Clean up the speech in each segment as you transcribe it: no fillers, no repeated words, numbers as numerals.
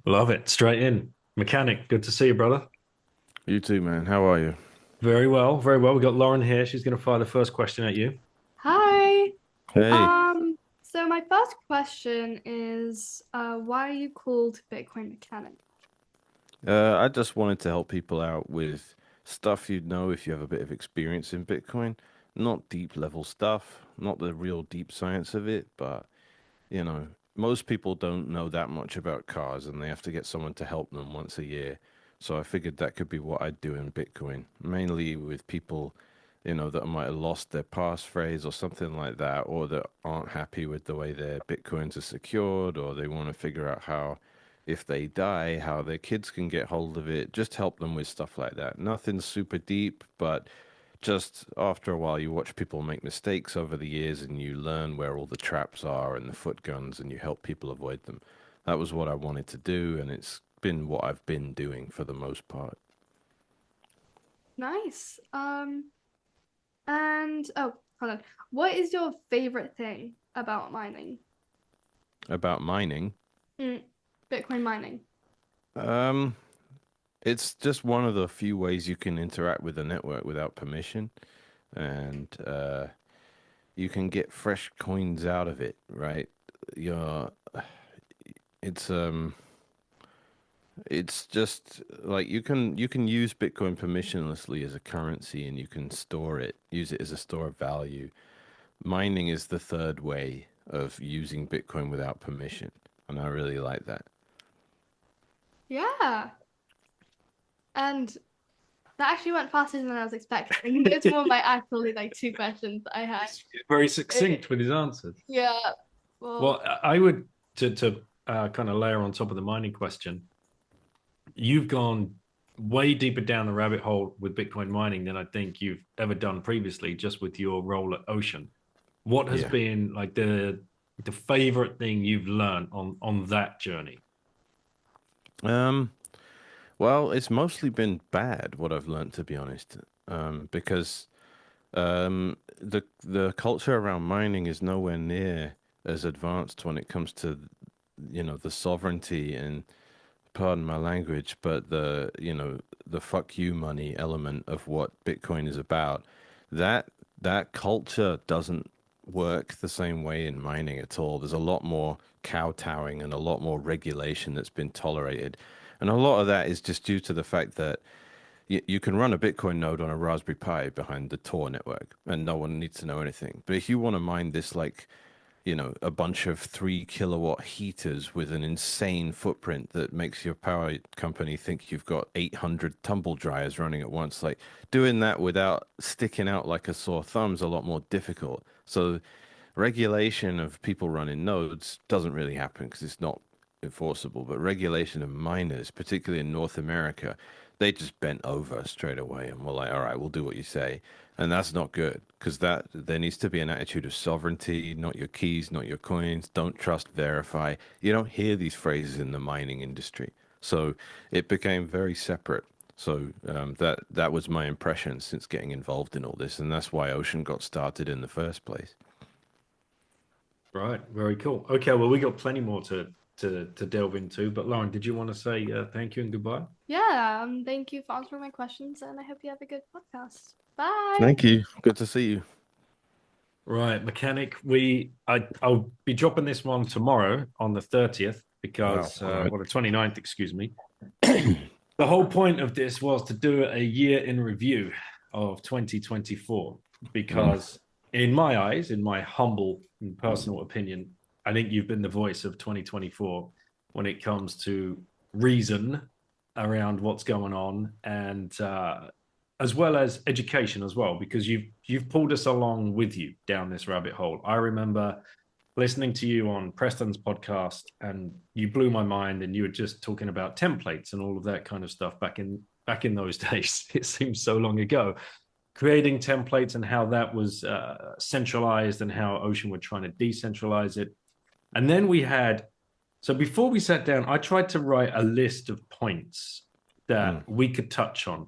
Love it. Straight in. Mechanic, good to see you, brother. You too, man. How are you? Very well, very well. We got Lauren here. She's going to fire the first question at you. Hi. Hey, So my first question is, why are you called Bitcoin mechanic? I just wanted to help people out with stuff you'd know if you have a bit of experience in Bitcoin. Not deep level stuff, not the real deep science of it, but most people don't know that much about cars and they have to get someone to help them once a year. So I figured that could be what I'd do in Bitcoin, mainly with people, that might have lost their passphrase or something like that, or that aren't happy with the way their Bitcoins are secured, or they want to figure out how, if they die, how their kids can get hold of it. Just help them with stuff like that. Nothing super deep, but just after a while, you watch people make mistakes over the years and you learn where all the traps are and the foot guns and you help people avoid them. That was what I wanted to do, and it's been what I've been doing for the most part. Nice. And oh, hold on. What is your favorite thing about mining? About mining, Mm, Bitcoin mining. um, it's just one of the few ways you can interact with the network without permission, and you can get fresh coins out of it, right? You're, it's It's just like you can use Bitcoin permissionlessly as a currency and you can store it, use it as a store of value. Mining is the third way of using Bitcoin without permission, and I really like that. Yeah. And that actually went faster than I was expecting. It's one of my actually like two questions I had. He's very Eh, succinct with his answers. yeah. Well, Well, I would to kind of layer on top of the mining question. You've gone way deeper down the rabbit hole with Bitcoin mining than I think you've ever done previously, just with your role at Ocean. What has Yeah. been like the favorite thing you've learned on that journey? Um, well, it's mostly been bad what I've learned, to be honest. Because the culture around mining is nowhere near as advanced when it comes to, the sovereignty and, pardon my language, but the fuck you money element of what Bitcoin is about, that that culture doesn't work the same way in mining at all. There's a lot more kowtowing and a lot more regulation that's been tolerated. And a lot of that is just due to the fact that you can run a Bitcoin node on a Raspberry Pi behind the Tor network and no one needs to know anything. But if you want to mine this like a bunch of 3 kilowatt heaters with an insane footprint that makes your power company think you've got 800 tumble dryers running at once. Like doing that without sticking out like a sore thumb is a lot more difficult. So regulation of people running nodes doesn't really happen because it's not enforceable. But regulation of miners, particularly in North America, they just bent over straight away and were like, "All right, we'll do what you say." And that's not good because that there needs to be an attitude of sovereignty, not your keys, not your coins. Don't trust, verify. You don't hear these phrases in the mining industry. So it became very separate. So that was my impression since getting involved in all this, and that's why Ocean got started in the first place. Right, very cool. Okay, well, we got plenty more to delve into. But Lauren, did you want to say thank you and goodbye? yeah. Thank you for answering my questions, and I hope you have a good podcast. Bye. Thank you. Good to see you. Right, mechanic. I'll be dropping this one tomorrow on the 30th Wow. because All right. well the 29th, excuse me. The whole point of this was to do a year in review of 2024 Mm. because in my eyes, in my humble and personal opinion, I think you've been the voice of 2024 when it comes to reason around what's going on and as well as education as well because you've pulled us along with you down this rabbit hole. I remember listening to you on Preston's podcast, and you blew my mind. And you were just talking about templates and all of that kind of stuff back in those days. It seems so long ago. Creating templates and how that was centralized, and how Ocean were trying to decentralize it. And then we had so before we sat down, I tried to write a list of points Mm. that we could touch on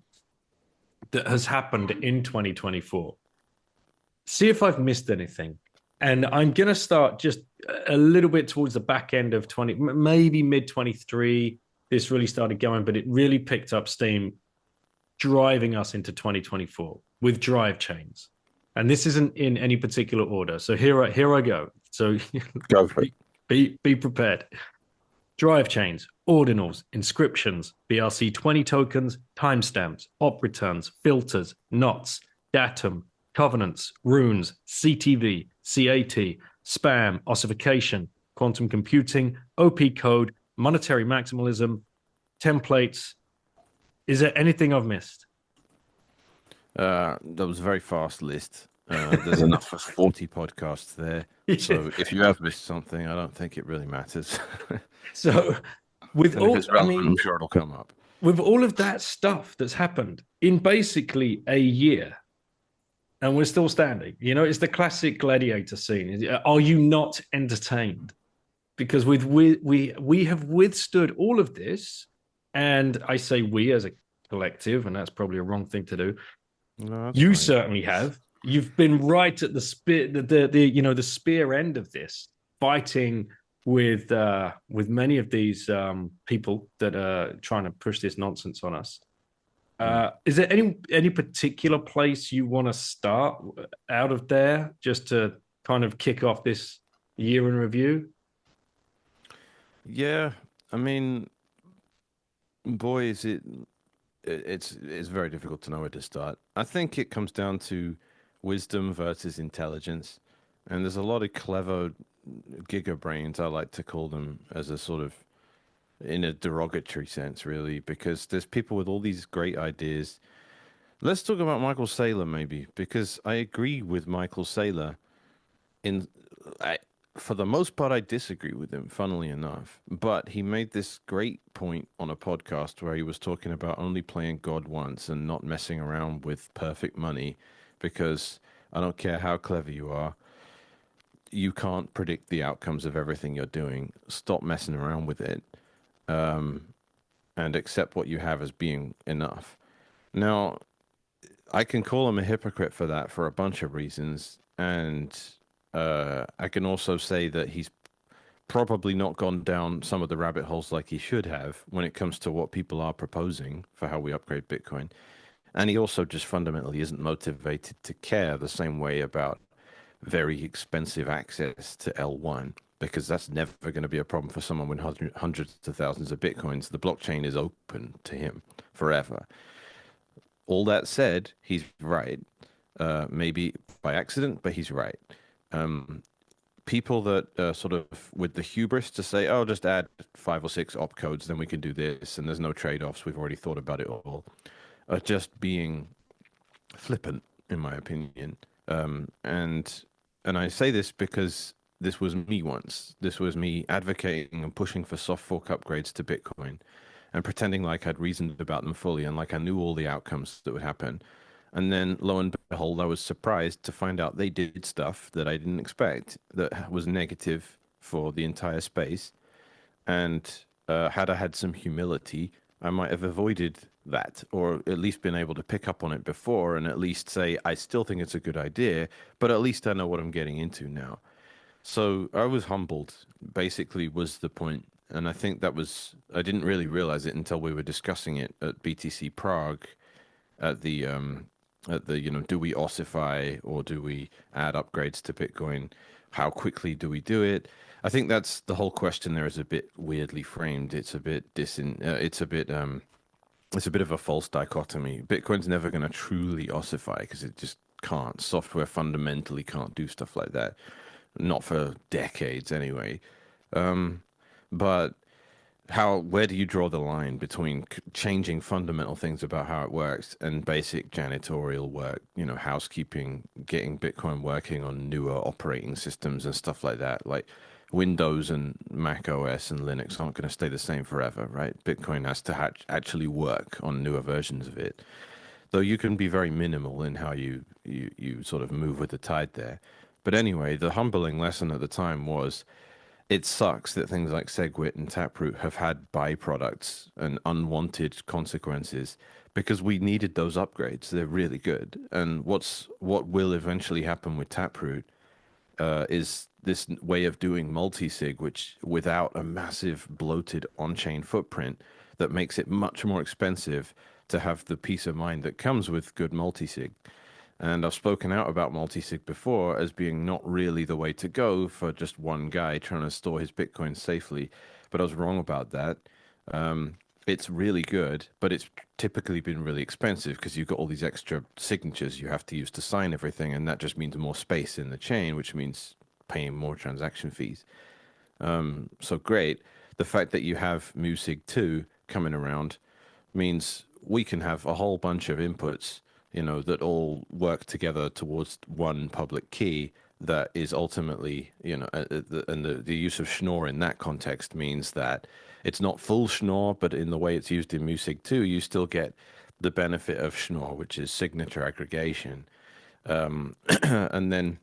that has happened in 2024. See if I've missed anything. And I'm going to start just a little bit towards the back end of 20, maybe mid 23. This really started going, but it really picked up steam, driving us into 2024 with drive chains. And this isn't in any particular order. So here I go. So Go for it. be prepared. Drive chains, ordinals, inscriptions, BRC20 tokens, timestamps, op returns, filters, knots, datum, covenants, runes, CTV, CAT, spam, ossification, quantum computing, OP code, monetary maximalism, templates. Is there anything I've missed? That was a very fast list. There's enough for 40 podcasts there. So if you have missed something, I don't think it really matters. So with and all, if it's relevant, I'm sure it'll come up. With all of that stuff that's happened in basically a year, and we're still standing. You know, it's the classic gladiator scene. Are you not entertained? Because we have withstood all of this, and I say we as a collective, and that's probably a wrong thing to do. No, you fine. certainly have. You've been right at the spear, the spear end of this, fighting with many of these people that are trying to push this nonsense on us. Is there any particular place you want to start out of there, just to kind of kick off this year in review? Yeah, I mean, boys, it's very difficult to know where to start. I think it comes down to wisdom versus intelligence, and there's a lot of clever giga brains, I like to call them, as a sort of in a derogatory sense, really, because there's people with all these great ideas. Let's talk about Michael Saylor, maybe, because I agree with Michael Saylor. For the most part, I disagree with him, funnily enough. But he made this great point on a podcast where he was talking about only playing God once and not messing around with perfect money, because I don't care how clever you are, you can't predict the outcomes of everything you're doing. Stop messing around with it. And accept what you have as being enough. Now, I can call him a hypocrite for that for a bunch of reasons, and I can also say that he's probably not gone down some of the rabbit holes like he should have when it comes to what people are proposing for how we upgrade Bitcoin. And he also just fundamentally isn't motivated to care the same way about very expensive access to L1, because that's never going to be a problem for someone with hundreds of thousands of Bitcoins. The blockchain is open to him forever. All that said, he's right. Maybe by accident, but he's right. People that sort of with the hubris to say, oh, just add 5 or 6 opcodes, then we can do this, and there's no trade-offs, we've already thought about it all, are just being flippant, in my opinion. And I say this because this was me once. This was me advocating and pushing for soft fork upgrades to Bitcoin and pretending like I'd reasoned about them fully and like I knew all the outcomes that would happen. And then, lo and behold, I was surprised to find out they did stuff that I didn't expect that was negative for the entire space. And had I had some humility, I might have avoided that, or at least been able to pick up on it before and at least say, I still think it's a good idea, but at least I know what I'm getting into now. So I was humbled, basically, was the point. And I think that was, I didn't really realize it until we were discussing it at BTC Prague at the, do we ossify or do we add upgrades to Bitcoin? How quickly do we do it? I think that's the whole question there is a bit weirdly framed. It's a bit it's a bit of a false dichotomy. Bitcoin's never going to truly ossify because it just can't. Software fundamentally can't do stuff like that. Not for decades anyway. But where do you draw the line between changing fundamental things about how it works and basic janitorial work, housekeeping, getting Bitcoin working on newer operating systems and stuff like that? Like Windows and Mac OS and Linux aren't going to stay the same forever, right? Bitcoin has to actually work on newer versions of it. Though you can be very minimal in how you sort of move with the tide there. But anyway, the humbling lesson at the time was it sucks that things like SegWit and Taproot have had byproducts and unwanted consequences because we needed those upgrades. They're really good. And what will eventually happen with Taproot is this way of doing multi-sig, which without a massive bloated on-chain footprint that makes it much more expensive to have the peace of mind that comes with good multi-sig. And I've spoken out about multi-sig before as being not really the way to go for just one guy trying to store his Bitcoin safely. But I was wrong about that. It's really good, but it's typically been really expensive because you've got all these extra signatures you have to use to sign everything, and that just means more space in the chain, which means paying more transaction fees. So great. The fact that you have Musig 2 coming around means we can have a whole bunch of inputs, that all work together towards one public key that is ultimately, and the use of Schnorr in that context means that it's not full Schnorr, but in the way it's used in Musig 2, you still get the benefit of Schnorr, which is signature aggregation. And then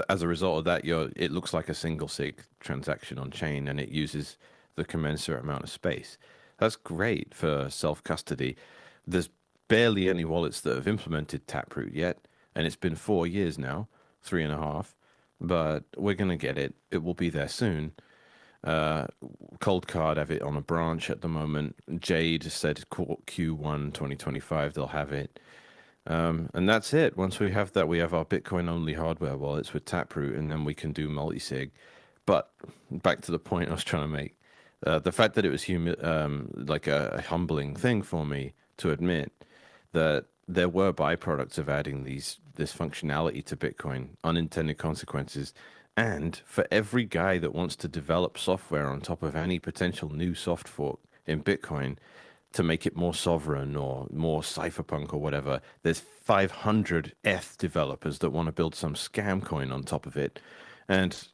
as a result of that, it looks like a single sig transaction on chain, and it uses the commensurate amount of space. That's great for self-custody. There's barely any wallets that have implemented Taproot yet, and it's been 4 years now, 3.5, but we're going to get it. It will be there soon. Cold Card have it on a branch at the moment. Jade said Q1 2025 they'll have it. And that's it. Once we have that, we have our Bitcoin-only hardware wallets with Taproot, and then we can do multi-sig. But back to the point I was trying to make. The fact that it was like a humbling thing for me to admit that there were byproducts of adding this functionality to Bitcoin, unintended consequences. And for every guy that wants to develop software on top of any potential new soft fork in Bitcoin to make it more sovereign or more cypherpunk or whatever, there's 500 ETH developers that want to build some scam coin on top of it. And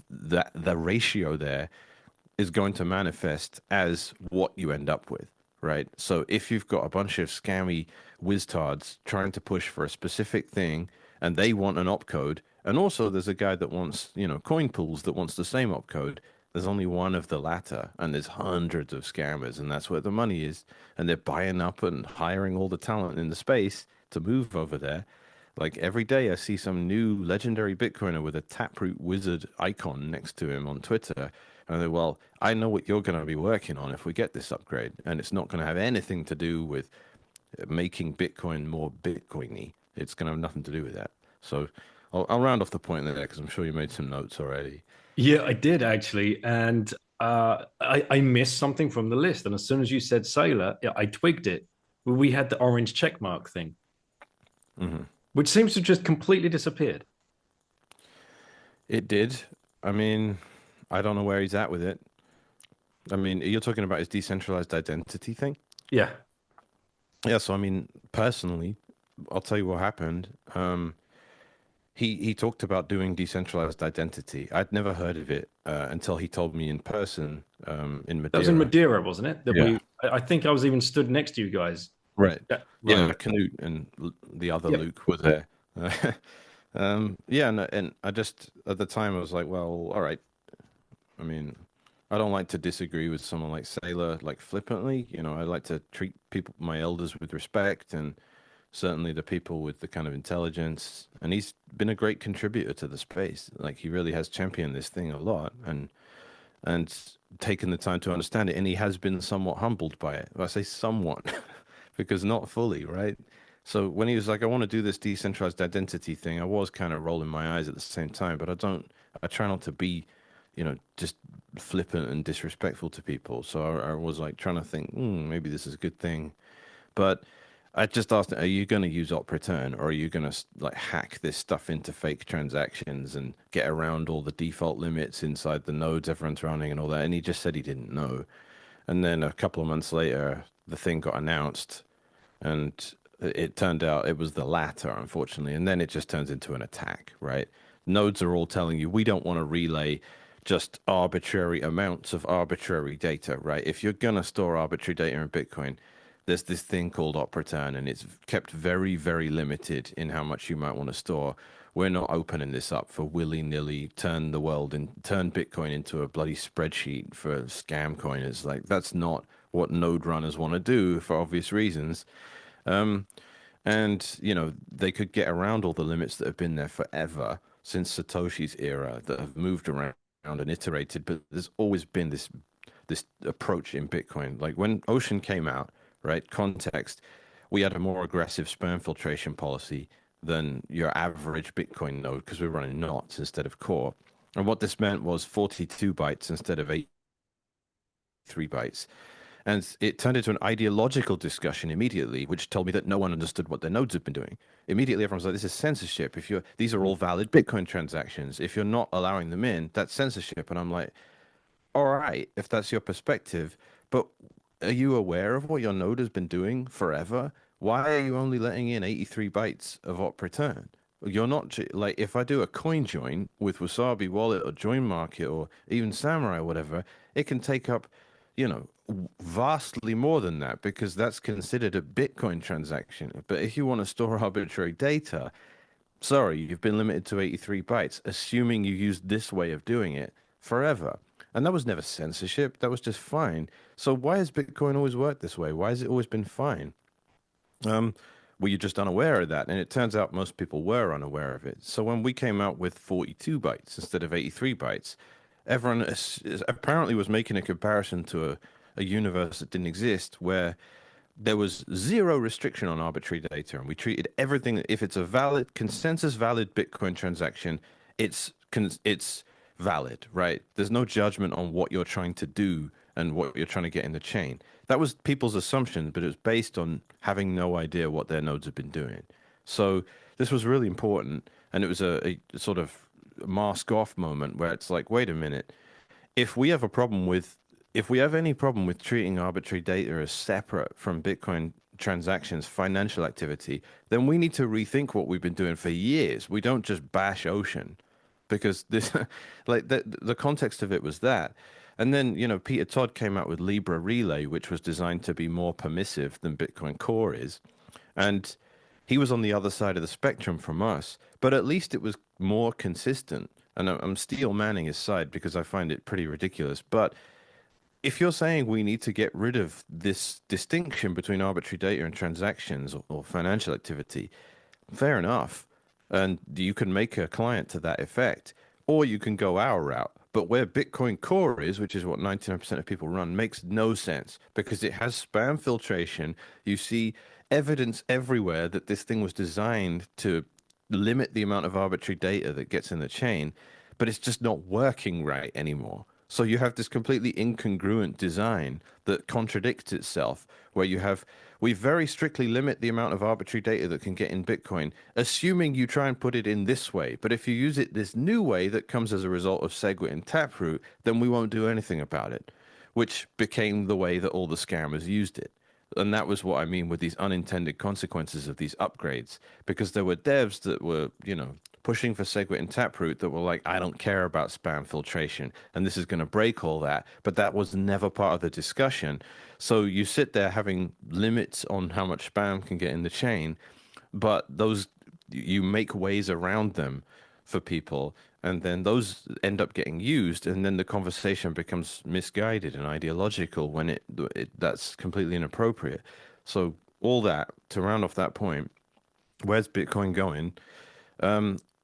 that the ratio there is going to manifest as what you end up with, right? So if you've got a bunch of scammy Wiztards trying to push for a specific thing and they want an opcode, and also there's a guy that wants, coin pools that wants the same opcode, there's only one of the latter, and there's hundreds of scammers, and that's where the money is. And they're buying up and hiring all the talent in the space to move over there. Like every day I see some new legendary Bitcoiner with a Taproot wizard icon next to him on Twitter. And they're, well, I know what you're going to be working on if we get this upgrade. And it's not going to have anything to do with making Bitcoin more Bitcoiny. It's going to have nothing to do with that. So I'll round off the point there because I'm sure you made some notes already. Yeah, I did actually. And I missed something from the list. And as soon as you said Sailor, I twigged it. We had the orange checkmark thing, which seems to have just completely disappeared. It did. I mean, I don't know where he's at with it. I mean, you're talking about his decentralized identity thing? Yeah. Yeah, so I mean, personally, I'll tell you what happened. He talked about doing decentralized identity. I'd never heard of it until he told me in person in Madeira. That was in Madeira, wasn't it? Yeah. I think I was even stood next to you guys. Right. Yeah, Canute and the other Luke were there. And I just, at the time, I was like, well, all right. I mean, I don't like to disagree with someone like Sailor, like flippantly. I like to treat people, my elders, with respect, and certainly the people with the kind of intelligence. And he's been a great contributor to the space. Like he really has championed this thing a lot and taken the time to understand it. And he has been somewhat humbled by it. I say somewhat because not fully, right? So when he was like, I want to do this decentralized identity thing, I was kind of rolling my eyes at the same time, but I try not to be, just flippant and disrespectful to people. So I was like trying to think, maybe this is a good thing. But I just asked, are you going to use op return, or are you going to like hack this stuff into fake transactions and get around all the default limits inside the nodes everyone's running and all that? And he just said he didn't know. And then a couple of months later, the thing got announced, and it turned out it was the latter, unfortunately. And then it just turns into an attack, right? Nodes are all telling you, we don't want to relay just arbitrary amounts of arbitrary data, right? If you're going to store arbitrary data in Bitcoin, there's this thing called op return, and it's kept very, very limited in how much you might want to store. We're not opening this up for willy-nilly turn Bitcoin into a bloody spreadsheet for scam coiners. Like that's not what node runners want to do for obvious reasons. And they could get around all the limits that have been there forever since Satoshi's era that have moved around and iterated, but there's always been this approach in Bitcoin. Like when Ocean came out, right? Context, we had a more aggressive spam filtration policy than your average Bitcoin node because we're running knots instead of core. And what this meant was 42 bytes instead of 83 bytes. And it turned into an ideological discussion immediately, which told me that no one understood what their nodes have been doing. Immediately, everyone's like, "This is censorship. These are all valid Bitcoin transactions. If you're not allowing them in, that's censorship." And I'm like, "All right, if that's your perspective, but are you aware of what your node has been doing forever? Why are you only letting in 83 bytes of op return? You're not like if I do a coin join with Wasabi Wallet or Join Market or even Samurai or whatever, it can take up, vastly more than that because that's considered a Bitcoin transaction. But if you want to store arbitrary data, sorry, you've been limited to 83 bytes, assuming you used this way of doing it forever." And that was never censorship. That was just fine. So why has Bitcoin always worked this way? Why has it always been fine? Were you just unaware of that? And it turns out most people were unaware of it. So when we came out with 42 bytes instead of 83 bytes, everyone apparently was making a comparison to a universe that didn't exist where there was zero restriction on arbitrary data, and we treated everything. If it's a valid consensus valid Bitcoin transaction, it's valid, right? There's no judgment on what you're trying to do and what you're trying to get in the chain. That was people's assumption, but it was based on having no idea what their nodes have been doing. So this was really important, and it was a sort of mask off moment where it's like, wait a minute, if we have a problem with if we have any problem with treating arbitrary data as separate from Bitcoin transactions, financial activity, then we need to rethink what we've been doing for years. We don't just bash Ocean because this, like the context of it was that. And then, Peter Todd came out with Libra Relay, which was designed to be more permissive than Bitcoin Core is. And he was on the other side of the spectrum from us, but at least it was more consistent. And I'm steel manning his side because I find it pretty ridiculous. But if you're saying we need to get rid of this distinction between arbitrary data and transactions or financial activity, fair enough. And you can make a client to that effect, or you can go our route. But where Bitcoin Core is, which is what 99% of people run, makes no sense because it has spam filtration. You see evidence everywhere that this thing was designed to limit the amount of arbitrary data that gets in the chain, but it's just not working right anymore. So you have this completely incongruent design that contradicts itself, where we very strictly limit the amount of arbitrary data that can get in Bitcoin, assuming you try and put it in this way. But if you use it this new way that comes as a result of SegWit and Taproot, then we won't do anything about it, which became the way that all the scammers used it. And that was what I mean with these unintended consequences of these upgrades, because there were devs that were, pushing for SegWit and Taproot that were like, I don't care about spam filtration, and this is going to break all that. But that was never part of the discussion. So you sit there having limits on how much spam can get in the chain, but you make ways around them for people, and then those end up getting used, and then the conversation becomes misguided and ideological when that's completely inappropriate. So all that to round off that point, where's Bitcoin going?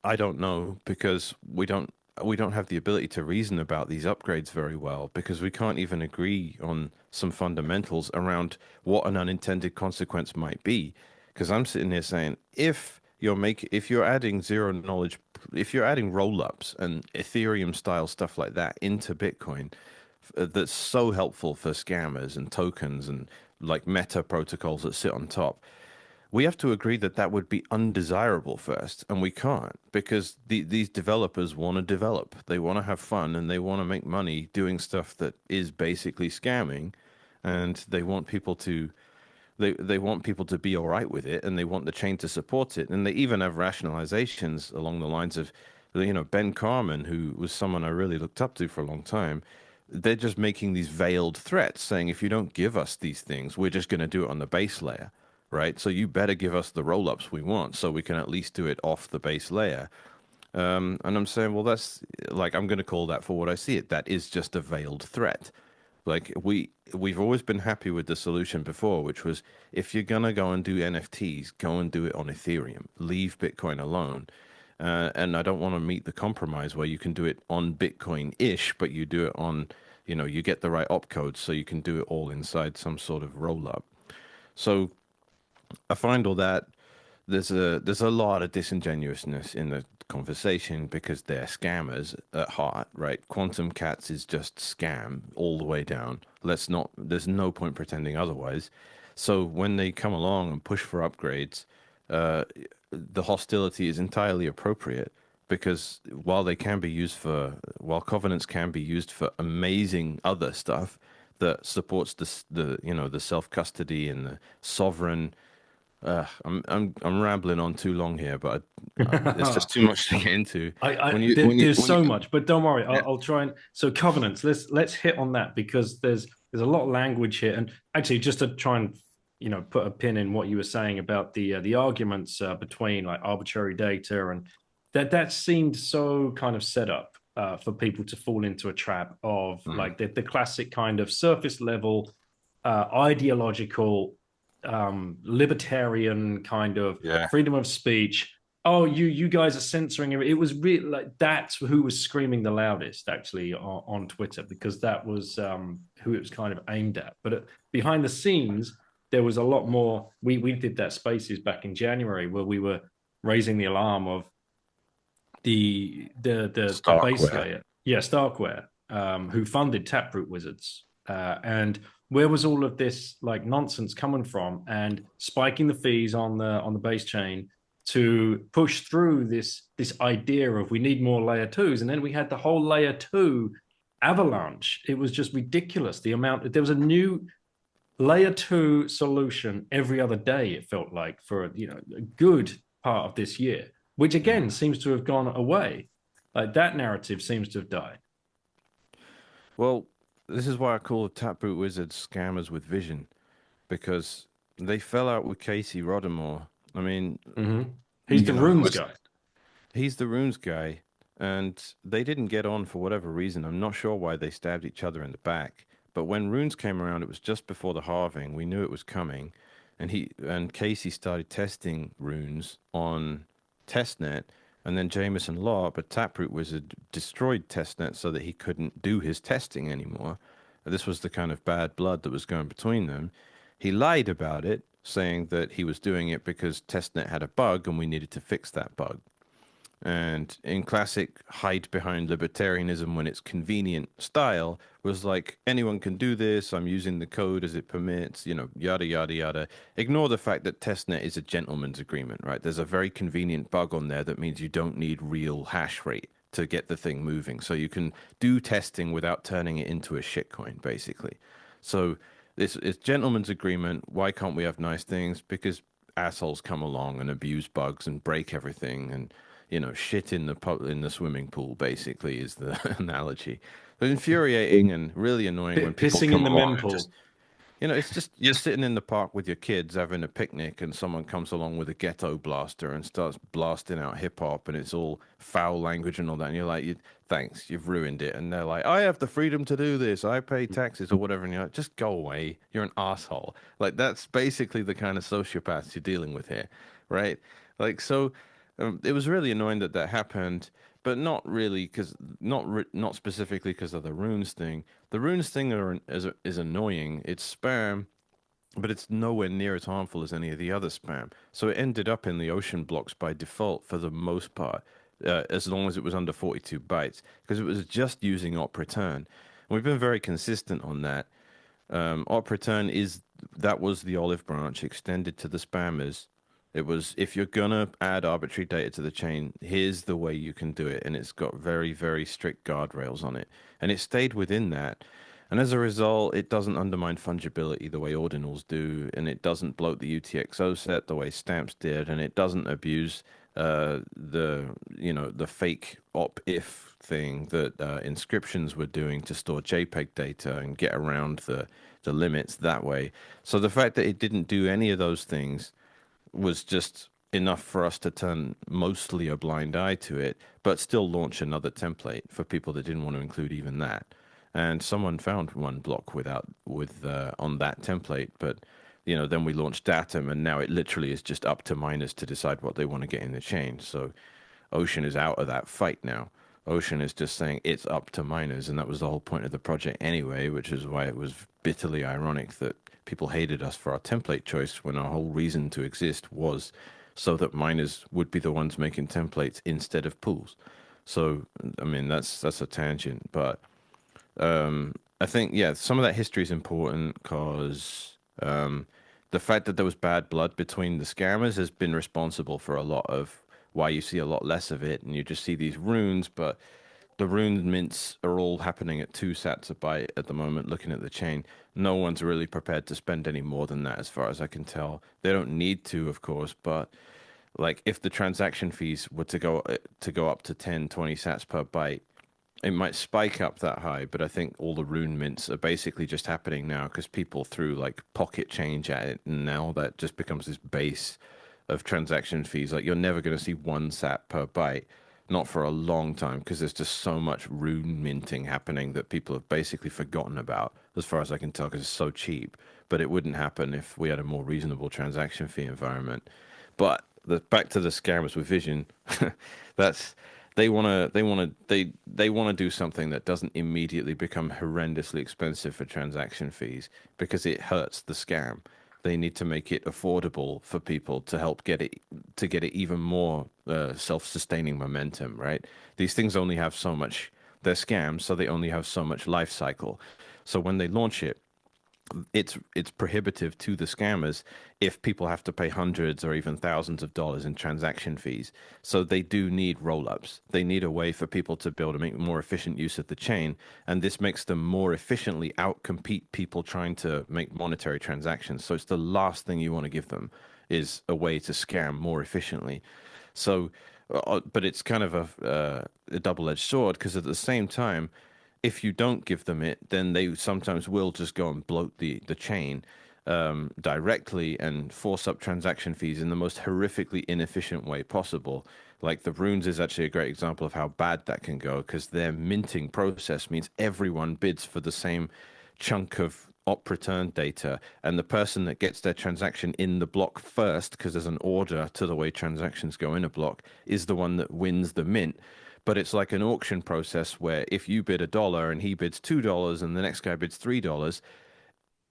I don't know because we don't have the ability to reason about these upgrades very well because we can't even agree on some fundamentals around what an unintended consequence might be. Because I'm sitting here saying if you're adding zero knowledge, if you're adding roll-ups and Ethereum style stuff like that into Bitcoin, that's so helpful for scammers and tokens and like meta protocols that sit on top, we have to agree that that would be undesirable first, and we can't because these developers want to develop, they want to have fun, and they want to make money doing stuff that is basically scamming, and they want people to they want people to be all right with it, and they want the chain to support it, and they even have rationalizations along the lines of, Ben Carmen, who was someone I really looked up to for a long time. They're just making these veiled threats, saying if you don't give us these things, we're just going to do it on the base layer, right? So you better give us the roll-ups we want so we can at least do it off the base layer. And I'm saying, well, that's like, I'm going to call that for what I see it. That is just a veiled threat. Like we've always been happy with the solution before, which was if you're going to go and do NFTs, go and do it on Ethereum. Leave Bitcoin alone. And I don't want to meet the compromise where you can do it on Bitcoin-ish, but you do it on, you get the right opcodes so you can do it all inside some sort of roll-up. So I find all that there's a lot of disingenuousness in the conversation because they're scammers at heart, right? Quantum Cats is just scam all the way down. There's no point pretending otherwise. So when they come along and push for upgrades, uh, the hostility is entirely appropriate because while covenants can be used for amazing other stuff that supports the self custody and the sovereign. I'm rambling on too long here, but it's just too much to get into. There's When you so much, but don't worry, yeah. I'll try and so covenants. Let's hit on that because there's a lot of language here, and actually just to try and put a pin in what you were saying about the arguments between like arbitrary data and that seemed so kind of set up for people to fall into a trap of like the classic kind of surface level ideological libertarian kind of Yeah. freedom of speech. Oh, you guys are censoring it. It was really like that's who was screaming the loudest actually on Twitter because that was who it was kind of aimed at. But behind the scenes, there was a lot more. We did that spaces back in January where we were raising the alarm of the base Starkware. layer, yeah, Starkware, who funded Taproot Wizards, and where was all of this like nonsense coming from, and spiking the fees on the base chain to push through this idea of we need more layer twos, and then we had the whole layer two avalanche. It was just ridiculous the amount. There was a new layer two solution every other day. It felt like for a good part of this year, which again seems to have gone away. Like that narrative seems to have died. Well, this is why I call the Taproot Wizards scammers with vision, because they fell out with Casey Rodamore. I mean, Mm-hmm. He's the runes guy. he's the runes guy, and they didn't get on for whatever reason. I'm not sure why they stabbed each other in the back. But when runes came around, it was just before the halving. We knew it was coming, and Casey started testing runes on testnet, and then Jameson Law, but Taproot Wizard destroyed testnet so that he couldn't do his testing anymore. This was the kind of bad blood that was going between them. He lied about it, saying that he was doing it because testnet had a bug and we needed to fix that bug. And in classic hide behind libertarianism when it's convenient style, was like, anyone can do this. I'm using the code as it permits, yada, yada, yada. Ignore the fact that testnet is a gentleman's agreement, right? There's a very convenient bug on there that means you don't need real hash rate to get the thing moving. So you can do testing without turning it into a shitcoin, basically. So it's gentleman's agreement. Why can't we have nice things? Because assholes come along and abuse bugs and break everything and shit in the swimming pool basically is the analogy. But infuriating and really annoying when people Pissing come in the along and mempool. just it's just you're sitting in the park with your kids having a picnic and someone comes along with a ghetto blaster and starts blasting out hip hop and it's all foul language and all that and you're like, thanks, you've ruined it. And they're like, I have the freedom to do this. I pay taxes or whatever. And you're like, just go away. You're an asshole. Like that's basically the kind of sociopaths you're dealing with here, right? Like so. It was really annoying that happened, but not really because not specifically because of the runes thing. The runes thing is annoying. It's spam, but it's nowhere near as harmful as any of the other spam. So it ended up in the ocean blocks by default for the most part, as long as it was under 42 bytes, because it was just using op return. And we've been very consistent on that. Op return that was the olive branch extended to the spammers. It was, if you're gonna add arbitrary data to the chain, here's the way you can do it, and it's got very, very strict guardrails on it, and it stayed within that. And as a result, it doesn't undermine fungibility the way ordinals do, and it doesn't bloat the UTXO set the way stamps did, and it doesn't abuse the fake op if thing that inscriptions were doing to store JPEG data and get around the limits that way. So the fact that it didn't do any of those things was just enough for us to turn mostly a blind eye to it, but still launch another template for people that didn't want to include even that. And someone found one block with on that template, but then we launched Datum, and now it literally is just up to miners to decide what they want to get in the chain. So Ocean is out of that fight now. Ocean is just saying it's up to miners, and that was the whole point of the project anyway, which is why it was bitterly ironic that people hated us for our template choice when our whole reason to exist was so that miners would be the ones making templates instead of pools. So, I mean, that's a tangent, but I think yeah, some of that history is important because the fact that there was bad blood between the scammers has been responsible for a lot of why you see a lot less of it, and you just see these runes, but the rune mints are all happening at 2 sats a byte at the moment. Looking at the chain, no one's really prepared to spend any more than that, as far as I can tell. They don't need to, of course, but like if the transaction fees were to go up to 10, 20 sats per byte, it might spike up that high, but I think all the rune mints are basically just happening now because people threw like pocket change at it, and now that just becomes this base of transaction fees. Like you're never going to see 1 sat per byte, not for a long time, because there's just so much rune minting happening that people have basically forgotten about, as far as I can tell, because it's so cheap. But it wouldn't happen if we had a more reasonable transaction fee environment. But back to the scammers with vision, that's they want to do something that doesn't immediately become horrendously expensive for transaction fees because it hurts the scam. They need to make it affordable for people to help get it even more self-sustaining momentum, right? These things only have so much. They're scams, so they only have so much life cycle. So when they launch it, it's prohibitive to the scammers if people have to pay hundreds or even thousands of dollars in transaction fees. So they do need roll-ups. They need a way for people to be able to make more efficient use of the chain, and this makes them more efficiently outcompete people trying to make monetary transactions. So it's the last thing you want to give them is a way to scam more efficiently. So, but it's kind of a double-edged sword because at the same time, if you don't give them it, then they sometimes will just go and bloat the chain directly and force up transaction fees in the most horrifically inefficient way possible. Like the runes is actually a great example of how bad that can go because their minting process means everyone bids for the same chunk of op return data, and the person that gets their transaction in the block first, because there's an order to the way transactions go in a block, is the one that wins the mint. But it's like an auction process where if you bid $1 and he bids $2 and the next guy bids $3,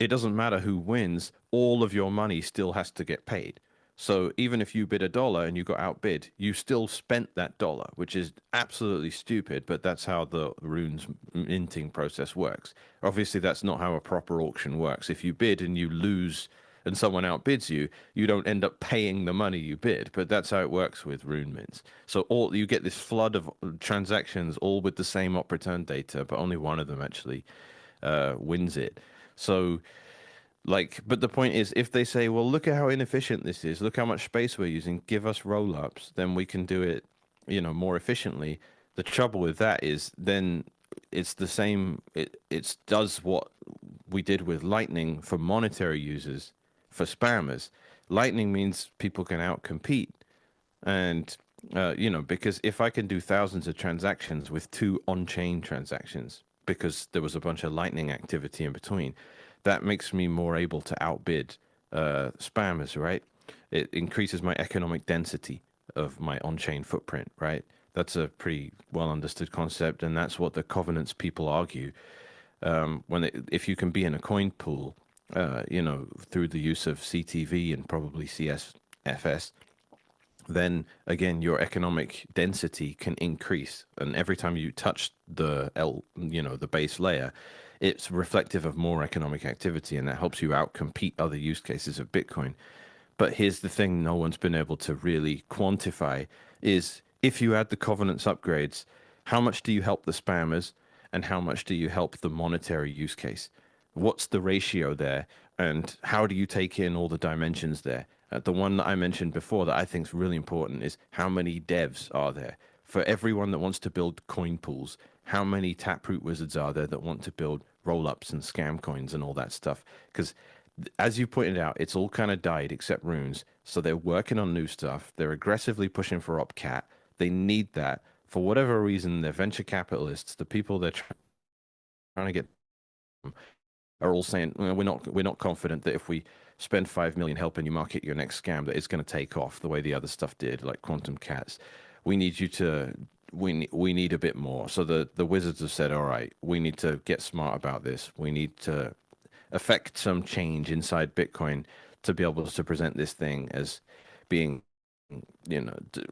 it doesn't matter who wins, all of your money still has to get paid. So even if you bid $1 and you got outbid, you still spent that dollar, which is absolutely stupid, but that's how the runes minting process works. Obviously, that's not how a proper auction works. If you bid and you lose and someone outbids you, you don't end up paying the money you bid, but that's how it works with rune mints. So all you get this flood of transactions all with the same op return data, but only one of them actually wins it. So, like, but the point is, if they say, well, look at how inefficient this is, look how much space we're using, give us roll ups, then we can do it, more efficiently. The trouble with that is then it's the same, it does what we did with Lightning for monetary users, for spammers. Lightning means people can outcompete. And, because if I can do thousands of transactions with 2 on-chain transactions, because there was a bunch of Lightning activity in between, that makes me more able to outbid spammers, right? It increases my economic density of my on-chain footprint, right? That's a pretty well understood concept, and that's what the covenants people argue. If you can be in a coin pool, through the use of CTV and probably CSFS, then again your economic density can increase, and every time you touch the base layer, it's reflective of more economic activity, and that helps you outcompete other use cases of Bitcoin. But here's the thing no one's been able to really quantify is if you add the covenants upgrades, how much do you help the spammers and how much do you help the monetary use case? What's the ratio there? And how do you take in all the dimensions there? The one that I mentioned before that I think is really important is how many devs are there? For everyone that wants to build coin pools, how many taproot wizards are there that want to build roll-ups and scam coins and all that stuff? Because as you pointed out, it's all kind of died except runes. So they're working on new stuff. They're aggressively pushing for OpCat. They need that. For whatever reason, they're venture capitalists, the people they're trying to get are all saying, "Well, we're not confident that if we spend 5 million helping you market your next scam, that it's going to take off the way the other stuff did, like quantum cats." we need you to we need a bit more. So the Wizards have said, all right, we need to get smart about this. We need to affect some change inside Bitcoin to be able to present this thing as being,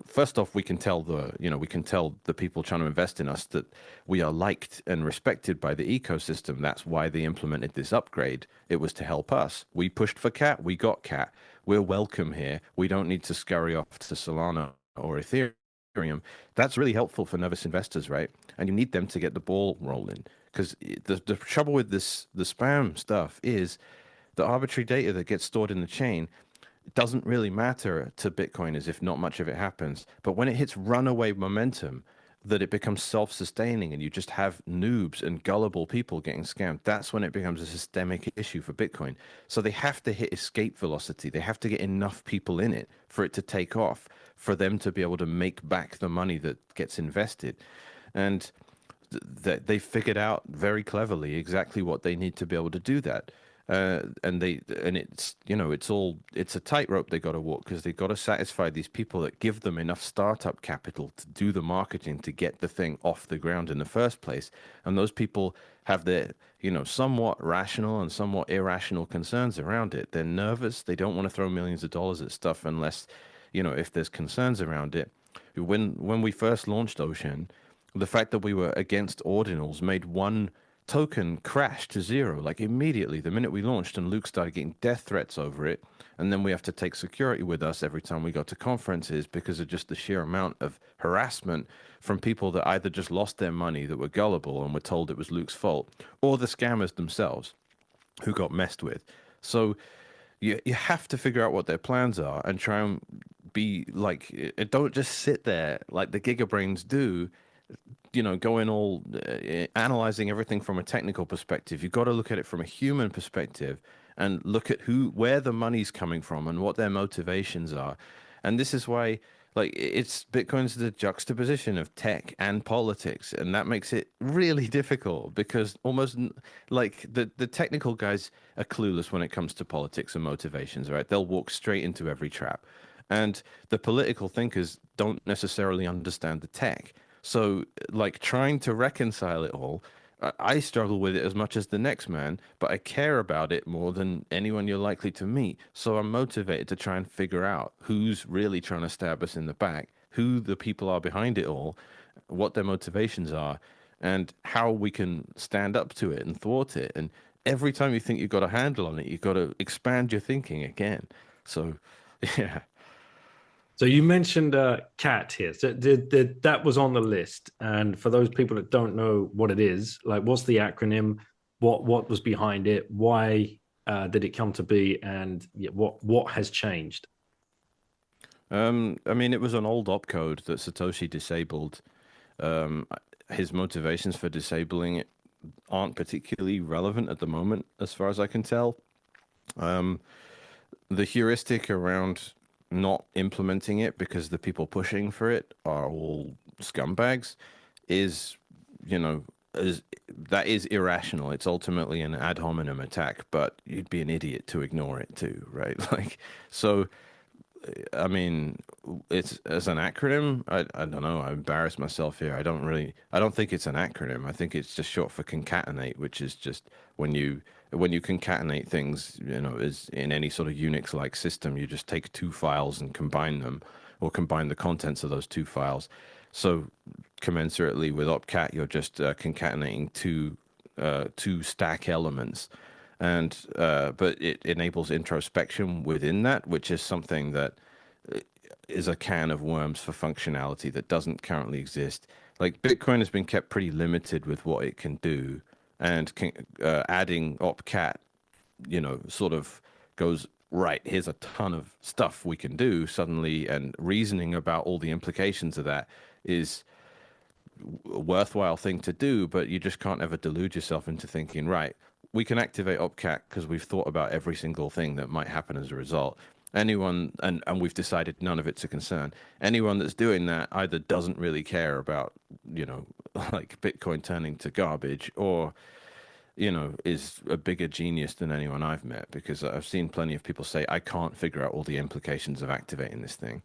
first off, we can tell the people trying to invest in us that we are liked and respected by the ecosystem. That's why they implemented this upgrade. It was to help us. We pushed for cat, we got cat. We're welcome here. We don't need to scurry off to Solana or Ethereum. That's really helpful for nervous investors, right? And you need them to get the ball rolling. Because the trouble with the spam stuff is the arbitrary data that gets stored in the chain doesn't really matter to Bitcoiners if not much of it happens. But when it hits runaway momentum, that it becomes self-sustaining and you just have noobs and gullible people getting scammed, that's when it becomes a systemic issue for Bitcoin. So they have to hit escape velocity. They have to get enough people in it for it to take off, for them to be able to make back the money that gets invested. And they figured out very cleverly exactly what they need to be able to do that. And it's a tightrope they got to walk, because they got to satisfy these people that give them enough startup capital to do the marketing to get the thing off the ground in the first place. And those people have their, somewhat rational and somewhat irrational concerns around it. They're nervous. They don't want to throw millions of dollars at stuff unless, if there's concerns around it. When we first launched Ocean, the fact that we were against Ordinals made one token crash to zero, like immediately the minute we launched, and Luke started getting death threats over it. And then we have to take security with us every time we go to conferences because of just the sheer amount of harassment from people that either just lost their money, that were gullible and were told it was Luke's fault, or the scammers themselves who got messed with. So you have to figure out what their plans are and try and be like, don't just sit there like the gigabrains do, going all analyzing everything from a technical perspective. You've got to look at it from a human perspective and look at where the money's coming from and what their motivations are. And this is why, like, Bitcoin's the juxtaposition of tech and politics, and that makes it really difficult, because almost like the technical guys are clueless when it comes to politics and motivations, right? They'll walk straight into every trap. And the political thinkers don't necessarily understand the tech. So, like, trying to reconcile it all, I struggle with it as much as the next man, but I care about it more than anyone you're likely to meet. So I'm motivated to try and figure out who's really trying to stab us in the back, who the people are behind it all, what their motivations are, and how we can stand up to it and thwart it. And every time you think you've got a handle on it, you've got to expand your thinking again. So, yeah. So you mentioned CAT here. So that was on the list. And for those people that don't know what it is, like, what's the acronym? What was behind it? Why did it come to be? And what has changed? I mean, it was an old opcode that Satoshi disabled. Um, his motivations for disabling it aren't particularly relevant at the moment, as far as I can tell. Um, the heuristic around not implementing it because the people pushing for it are all scumbags is, you know, that is irrational. It's ultimately an ad hominem attack, but you'd be an idiot to ignore it too, right? Like, so I mean, it's as an acronym. I don't know. I embarrass myself here. I don't think it's an acronym. I think it's just short for concatenate, which is just when you concatenate things, is in any sort of Unix-like system, you just take two files and combine them, or combine the contents of those two files. So commensurately with opcat, you're just concatenating two stack elements, and but it enables introspection within that, which is something that is a can of worms for functionality that doesn't currently exist. Like, Bitcoin has been kept pretty limited with what it can do, and adding opcat, sort of goes, right, here's a ton of stuff we can do suddenly, and reasoning about all the implications of that is a worthwhile thing to do, but you just can't ever delude yourself into thinking, right, we can activate opcat because we've thought about every single thing that might happen as a result. Anyone, and we've decided none of it's a concern. Anyone that's doing that either doesn't really care about, like, Bitcoin turning to garbage, or, is a bigger genius than anyone I've met, because I've seen plenty of people say, I can't figure out all the implications of activating this thing.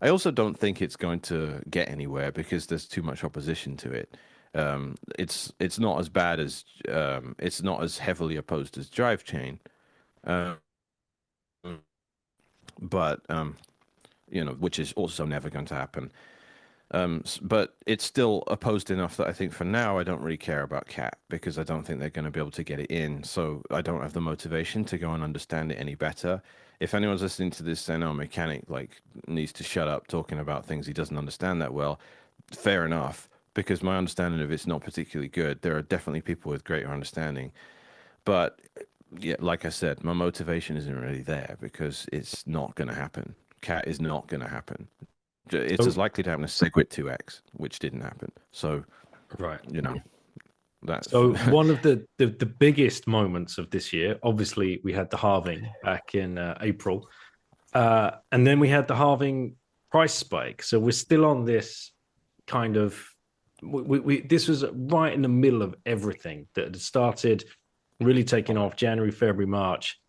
I also don't think it's going to get anywhere because there's too much opposition to it. It's not as bad as it's not as heavily opposed as drive chain, um, but which is also never going to happen. But it's still opposed enough that I think for now I don't really care about cat because I don't think they're going to be able to get it in. So I don't have the motivation to go and understand it any better. If anyone's listening to this saying, "Oh, mechanic like needs to shut up talking about things he doesn't understand that well," fair enough. Because my understanding of it's not particularly good. There are definitely people with greater understanding, but yeah, like I said, my motivation isn't really there because it's not going to happen. Cat is not going to happen. It's as So, likely to happen as Segwit 2X, which didn't happen. So, right. you know, that's So one of the biggest moments of this year, obviously, we had the halving back in April, and then we had the halving price spike. So we're still on this kind of this was right in the middle of everything that had started really taking off January, February, March.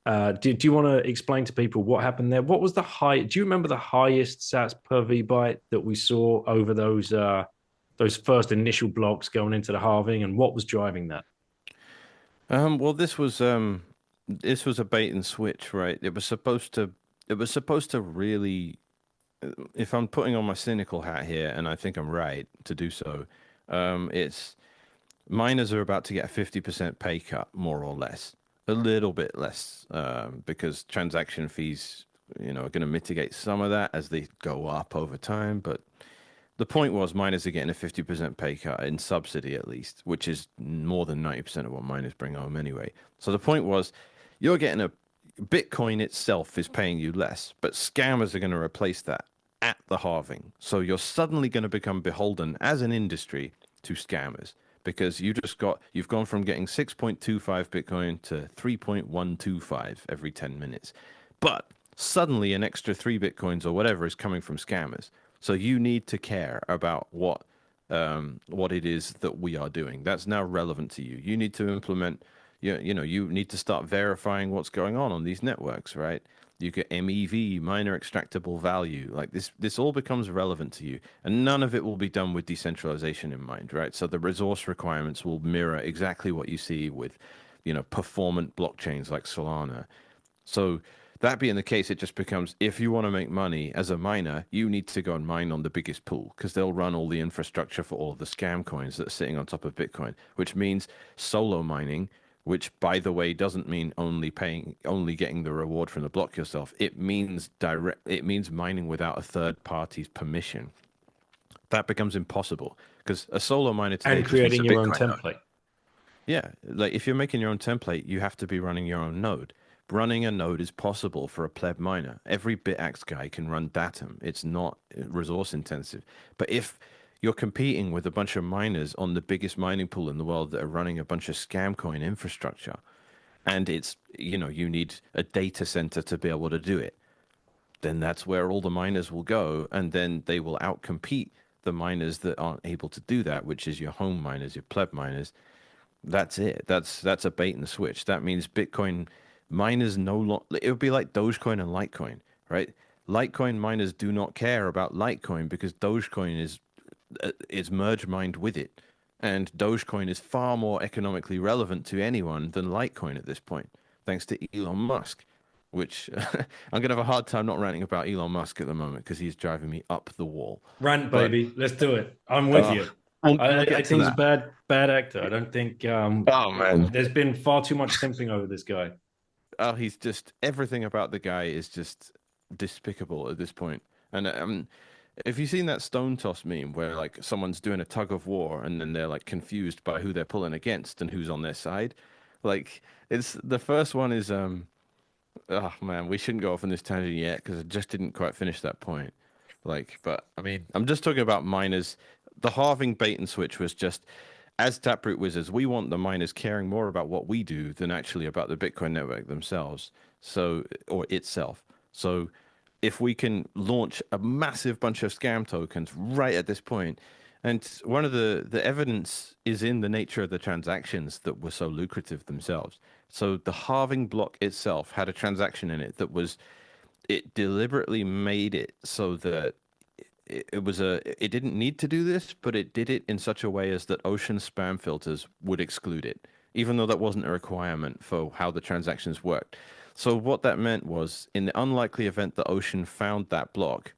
Do you want to explain to people what happened there? What was the high? Do you remember the highest sats per V byte that we saw over those first initial blocks going into the halving, and what was driving that? well, this was a bait and switch, right? It was supposed to really, if I'm putting on my cynical hat here, and I think I'm right to do so, it's miners are about to get a 50% pay cut, more or less, a little bit less, because transaction fees, are going to mitigate some of that as they go up over time. But the point was miners are getting a 50% pay cut in subsidy at least, which is more than 90% of what miners bring home anyway. So the point was you're getting a Bitcoin itself is paying you less, but scammers are going to replace that at the halving. So you're suddenly going to become beholden as an industry to scammers because you've gone from getting 6.25 Bitcoin to 3.125 every 10 minutes. But suddenly an extra 3 Bitcoins or whatever is coming from scammers. So you need to care about what it is that we are doing. That's now relevant to you. You need to implement, you need to start verifying what's going on these networks, right? You get MEV, minor extractable value. Like this all becomes relevant to you. And none of it will be done with decentralization in mind, right? So the resource requirements will mirror exactly what you see with, performant blockchains like Solana. So that being the case, it just becomes if you want to make money as a miner, you need to go and mine on the biggest pool because they'll run all the infrastructure for all of the scam coins that are sitting on top of Bitcoin, which means solo mining, which by the way doesn't mean only getting the reward from the block yourself. It means mining without a third party's permission. That becomes impossible because a solo miner today And just needs a creating your own Bitcoin node. template. Yeah, like if you're making your own template, you have to be running your own node. Running a node is possible for a pleb miner. Every BitAxe guy can run Datum. It's not resource intensive. But if you're competing with a bunch of miners on the biggest mining pool in the world that are running a bunch of scam coin infrastructure, and you need a data center to be able to do it, then that's where all the miners will go, and then they will outcompete the miners that aren't able to do that, which is your home miners, your pleb miners. That's it. That's a bait and switch. That means Bitcoin miners no longer. It would be like Dogecoin and Litecoin, right? Litecoin miners do not care about Litecoin because Dogecoin is merge mined with it, and Dogecoin is far more economically relevant to anyone than Litecoin at this point, thanks to Elon Musk. Which I'm gonna have a hard time not ranting about Elon Musk at the moment because he's driving me up the wall. Rant, But baby. Let's do it. I'm with uh, you. we'll I get to think he's a that. bad actor. I don't think Oh man. there's been far too much simping over this guy. Oh, he's just everything about the guy is just despicable at this point. And have you seen that stone toss meme where like someone's doing a tug of war and then they're like confused by who they're pulling against and who's on their side? Like it's the first one is oh man, we shouldn't go off on this tangent yet because I just didn't quite finish that point. Like, but I mean, I'm just talking about miners. The halving bait and switch was just as Taproot Wizards, we want the miners caring more about what we do than actually about the Bitcoin network themselves. So, or itself. So, if we can launch a massive bunch of scam tokens right at this point, and one of the evidence is in the nature of the transactions that were so lucrative themselves. So the halving block itself had a transaction in it that was it deliberately made it so that it didn't need to do this, but it did it in such a way as that ocean spam filters would exclude it, even though that wasn't a requirement for how the transactions worked. So what that meant was, in the unlikely event that Ocean found that block,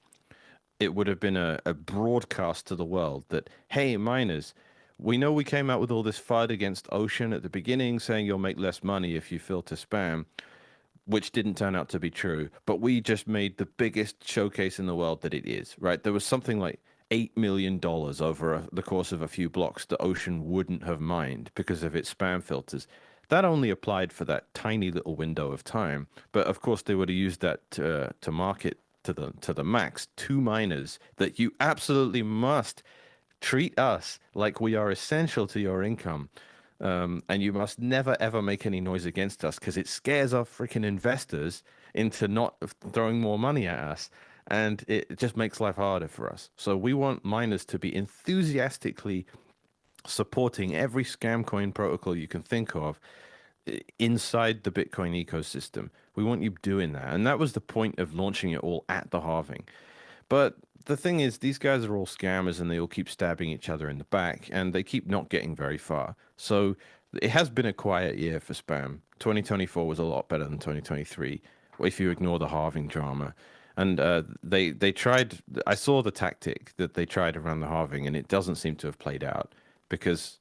it would have been a broadcast to the world that, hey, miners, we know we came out with all this FUD against Ocean at the beginning, saying you'll make less money if you filter spam, which didn't turn out to be true. But we just made the biggest showcase in the world that it is, right? There was something like $8 million over the course of a few blocks that Ocean wouldn't have mined because of its spam filters. That only applied for that tiny little window of time, but of course they would have used that to market to the max to miners that you absolutely must treat us like we are essential to your income. And you must never ever make any noise against us because it scares our freaking investors into not throwing more money at us. And it just makes life harder for us. So we want miners to be enthusiastically supporting every scam coin protocol you can think of inside the Bitcoin ecosystem. We want you doing that. And that was the point of launching it all at the halving. But the thing is, these guys are all scammers and they all keep stabbing each other in the back and they keep not getting very far. So it has been a quiet year for spam. 2024 was a lot better than 2023 if you ignore the halving drama. And they tried, I saw the tactic that they tried around the halving and it doesn't seem to have played out because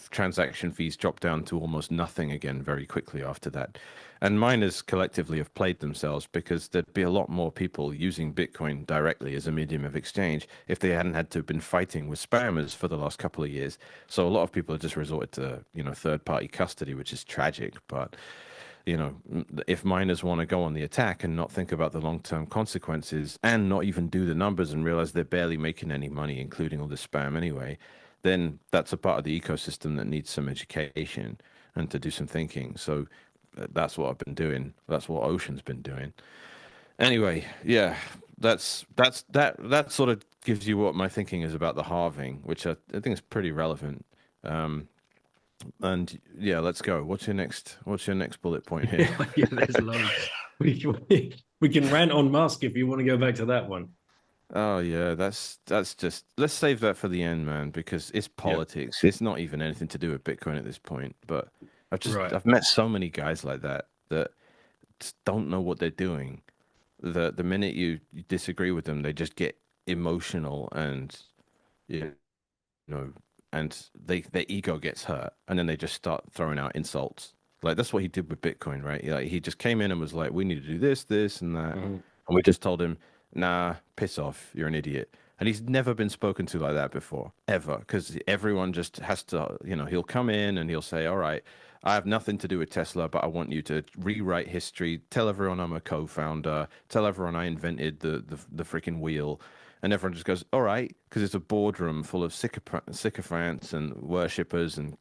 transaction fees dropped down to almost nothing again very quickly after that. And miners collectively have played themselves because there'd be a lot more people using Bitcoin directly as a medium of exchange if they hadn't had to have been fighting with spammers for the last couple of years. So a lot of people have just resorted to, third-party custody, which is tragic. But, if miners want to go on the attack and not think about the long-term consequences and not even do the numbers and realize they're barely making any money, including all the spam anyway, then that's a part of the ecosystem that needs some education and to do some thinking. So that's what I've been doing. That's what Ocean's been doing. Anyway, yeah, that sort of gives you what my thinking is about the halving, which I think is pretty relevant. And yeah, let's go. What's your next bullet point here? Yeah, there's loads. We can rant on Musk if you want to go back to that one. Oh yeah, that's just let's save that for the end, man, because it's politics. It's not even anything to do with Bitcoin at this point. But I've met so many guys like that just don't know what they're doing. The minute you disagree with them, they just get emotional and you know and their ego gets hurt and then they just start throwing out insults. Like that's what he did with Bitcoin, right? Like he just came in and was like, we need to do this, this, and that. Mhm. And we just told him, nah, piss off, you're an idiot. And he's never been spoken to like that before, ever, because everyone just has to, he'll come in and he'll say, all right, I have nothing to do with Tesla, but I want you to rewrite history, tell everyone I'm a co-founder, tell everyone I invented the freaking wheel. And everyone just goes, all right, because it's a boardroom full of sycophants and worshippers and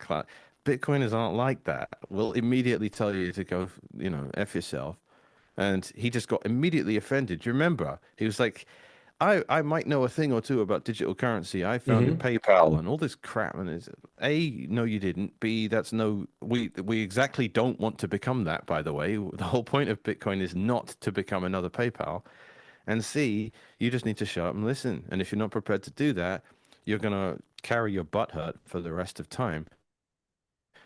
Bitcoiners aren't like that. We'll immediately tell you to go, F yourself. And he just got immediately offended. Do you remember? He was like, I might know a thing or two about digital currency. I founded PayPal and all this crap. And it's A, no, you didn't. B, we exactly don't want to become that, by the way. The whole point of Bitcoin is not to become another PayPal. And C, you just need to shut up and listen. And if you're not prepared to do that, you're gonna carry your butt hurt for the rest of time.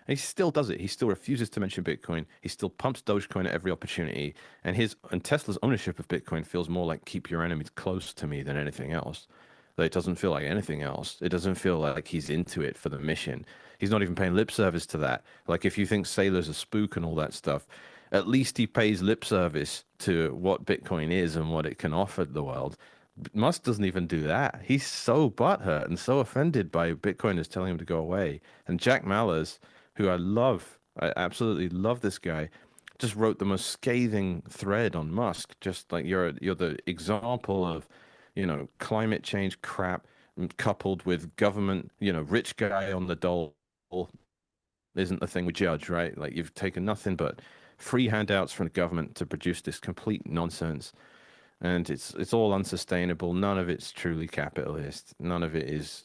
And he still does it. He still refuses to mention Bitcoin. He still pumps Dogecoin at every opportunity. And Tesla's ownership of Bitcoin feels more like keep your enemies close to me than anything else. Though it doesn't feel like anything else. It doesn't feel like he's into it for the mission. He's not even paying lip service to that. Like if you think Sailor's a spook and all that stuff, at least he pays lip service to what Bitcoin is and what it can offer the world. Musk doesn't even do that. He's so butthurt and so offended by Bitcoiners telling him to go away. And Jack Mallers, who I love, I absolutely love this guy, just wrote the most scathing thread on Musk. Just like you're the example of, climate change crap coupled with government, rich guy on the dole isn't the thing we judge, right? Like you've taken nothing but free handouts from the government to produce this complete nonsense, and it's all unsustainable. None of it's truly capitalist. None of it is,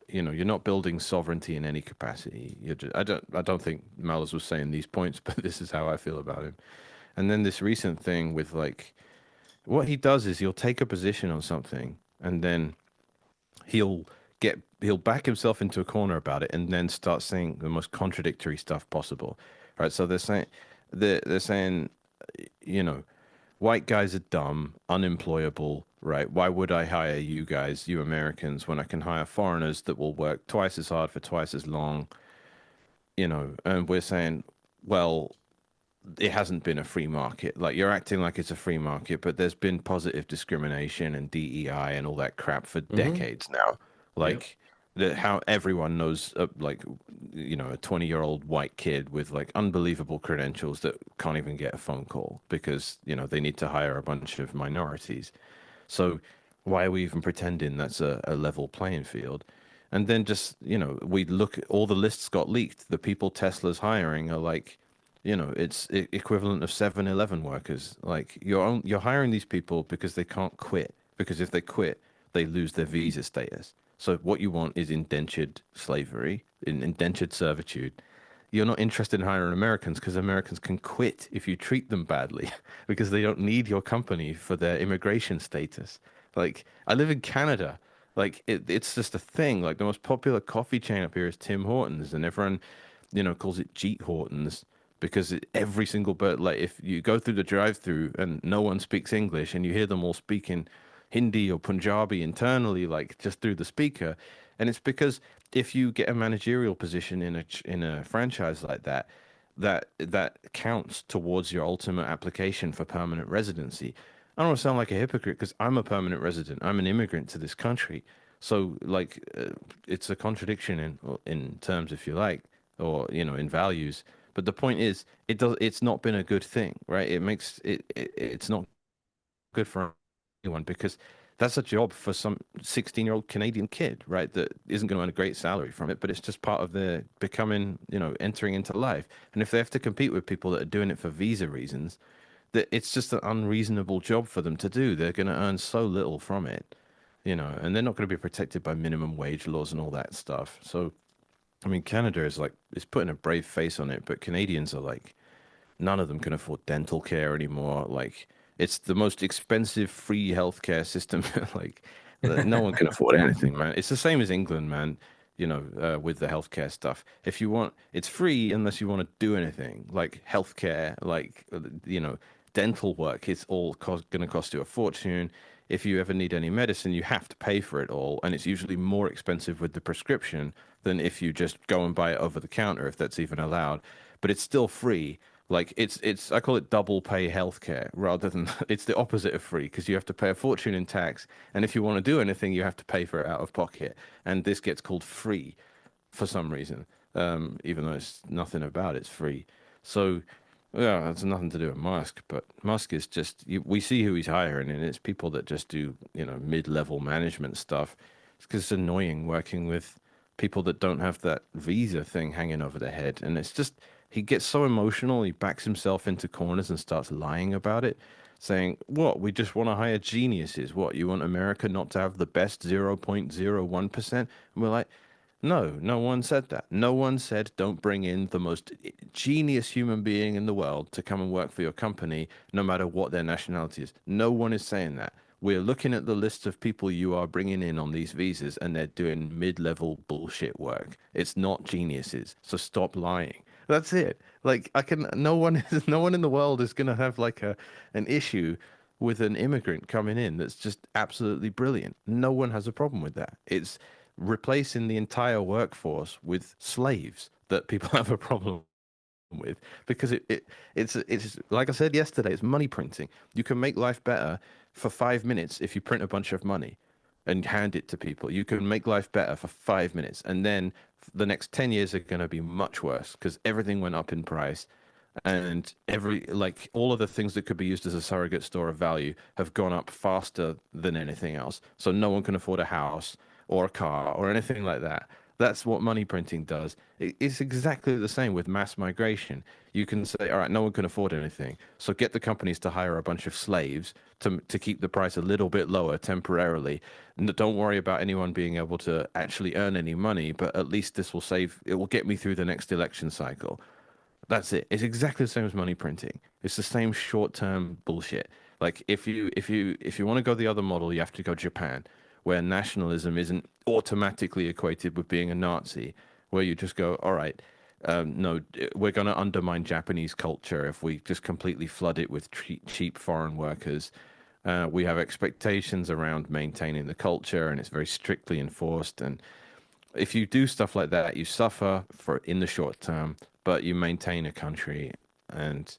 you're not building sovereignty in any capacity. I don't think Mallers was saying these points, but this is how I feel about him. And then this recent thing with like, what he does is he'll take a position on something and then he'll back himself into a corner about it and then start saying the most contradictory stuff possible. Right? So they're saying, you know, white guys are dumb, unemployable, right? Why would I hire you guys, you Americans, when I can hire foreigners that will work twice as hard for twice as long, you know? And we're saying, well, it hasn't been a free market. Like you're acting like it's a free market, but there's been positive discrimination and DEI and all that crap for Mm-hmm. decades now. Yep. Like how everyone knows, like you know, a 20-year-old white kid with like unbelievable credentials that can't even get a phone call because you know they need to hire a bunch of minorities. So why are we even pretending that's a level playing field? And then just, you know, we look at all the lists got leaked. The people Tesla's hiring are like, you know, it's equivalent of 7-Eleven workers. Like you're hiring these people because they can't quit. Because if they quit, they lose their visa status. So what you want is indentured slavery, indentured servitude. You're not interested in hiring Americans because Americans can quit if you treat them badly because they don't need your company for their immigration status. Like, I live in Canada. Like, it's just a thing. Like, the most popular coffee chain up here is Tim Hortons, and everyone, you know, calls it Jeet Hortons because every single like, if you go through the drive-through and no one speaks English and you hear them all speaking Hindi or Punjabi internally, like just through the speaker, and it's because if you get a managerial position in a franchise like that, that counts towards your ultimate application for permanent residency. I don't want to sound like a hypocrite because I'm a permanent resident. I'm an immigrant to this country. So like it's a contradiction in terms, if you like, or you know, in values. But the point is, it's not been a good thing, right? It's not good for anyone because that's a job for some 16-year-old Canadian kid, right? That isn't going to earn a great salary from it, but it's just part of their becoming, you know, entering into life. And if they have to compete with people that are doing it for visa reasons, that it's just an unreasonable job for them to do. They're going to earn so little from it, you know, and they're not going to be protected by minimum wage laws and all that stuff. So, I mean, Canada is putting a brave face on it, but Canadians are like, none of them can afford dental care anymore. Like it's the most expensive free healthcare system. Like no one can afford anything, man. It's the same as England, man. You know, with the healthcare stuff. If you want, it's free unless you want to do anything like healthcare, like you know, dental work. It's all going to cost you a fortune. If you ever need any medicine, you have to pay for it all, and it's usually more expensive with the prescription than if you just go and buy it over the counter, if that's even allowed. But it's still free. Like it's I call it double pay healthcare rather than it's the opposite of free because you have to pay a fortune in tax, and if you want to do anything, you have to pay for it out of pocket. And this gets called free for some reason, even though it's nothing about it's free. So yeah, it's nothing to do with Musk, but Musk is just we see who he's hiring, and it's people that just do you know mid-level management stuff. It's because it's annoying working with people that don't have that visa thing hanging over their head, and it's just he gets so emotional, he backs himself into corners and starts lying about it, saying, "What? We just want to hire geniuses. What? You want America not to have the best 0.01%?" And we're like, no, no one said that. No one said don't bring in the most genius human being in the world to come and work for your company, no matter what their nationality is. No one is saying that. We're looking at the list of people you are bringing in on these visas, and they're doing mid-level bullshit work. It's not geniuses, so stop lying. That's it. Like I can, no one is, no one in the world is gonna have like an issue with an immigrant coming in that's just absolutely brilliant. No one has a problem with that. It's replacing the entire workforce with slaves that people have a problem with because it's like I said yesterday, it's money printing. You can make life better for 5 minutes if you print a bunch of money and hand it to people. You can make life better for 5 minutes, and then the next 10 years are going to be much worse because everything went up in price, and every like all of the things that could be used as a surrogate store of value have gone up faster than anything else. So no one can afford a house or a car or anything like that. That's what money printing does. It's exactly the same with mass migration. You can say, all right, no one can afford anything, so get the companies to hire a bunch of slaves to keep the price a little bit lower temporarily. Don't worry about anyone being able to actually earn any money, but at least this will save. It will get me through the next election cycle. That's it. It's exactly the same as money printing. It's the same short-term bullshit. Like if you want to go the other model, you have to go Japan, where nationalism isn't automatically equated with being a Nazi, where you just go, all right, no, we're going to undermine Japanese culture if we just completely flood it with cheap foreign workers. We have expectations around maintaining the culture, and it's very strictly enforced. And if you do stuff like that, you suffer for in the short term, but you maintain a country, and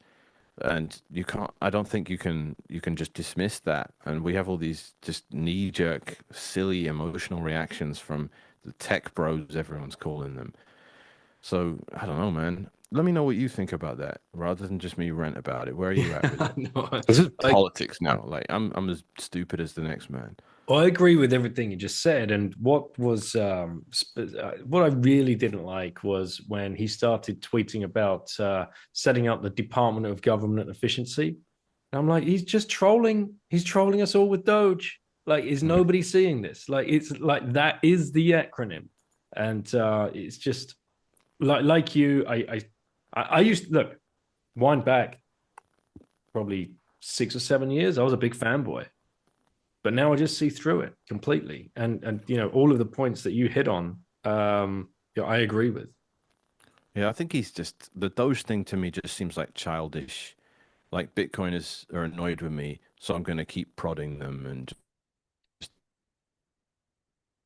you can't. I don't think you can just dismiss that. And we have all these just knee jerk, silly emotional reactions from the tech bros, everyone's calling them. So I don't know, man. Let me know what you think about that, rather than just me rant about it. Where are you at with Yeah, it? no, This is I, politics now. Like I'm as stupid as the next man. I agree with everything you just said. And what I really didn't like was when he started tweeting about setting up the Department of Government Efficiency. And I'm like, he's just trolling. He's trolling us all with Doge. Like, is Mhm. nobody seeing this? Like, it's like that is the acronym, and it's just like you. I used to look wind back probably 6 or 7 years. I was a big fanboy, but now I just see through it completely. And all of the points that you hit on, I agree with. Yeah, I think he's just the Doge thing to me just seems like childish. Like Bitcoiners are annoyed with me, so I'm going to keep prodding them and just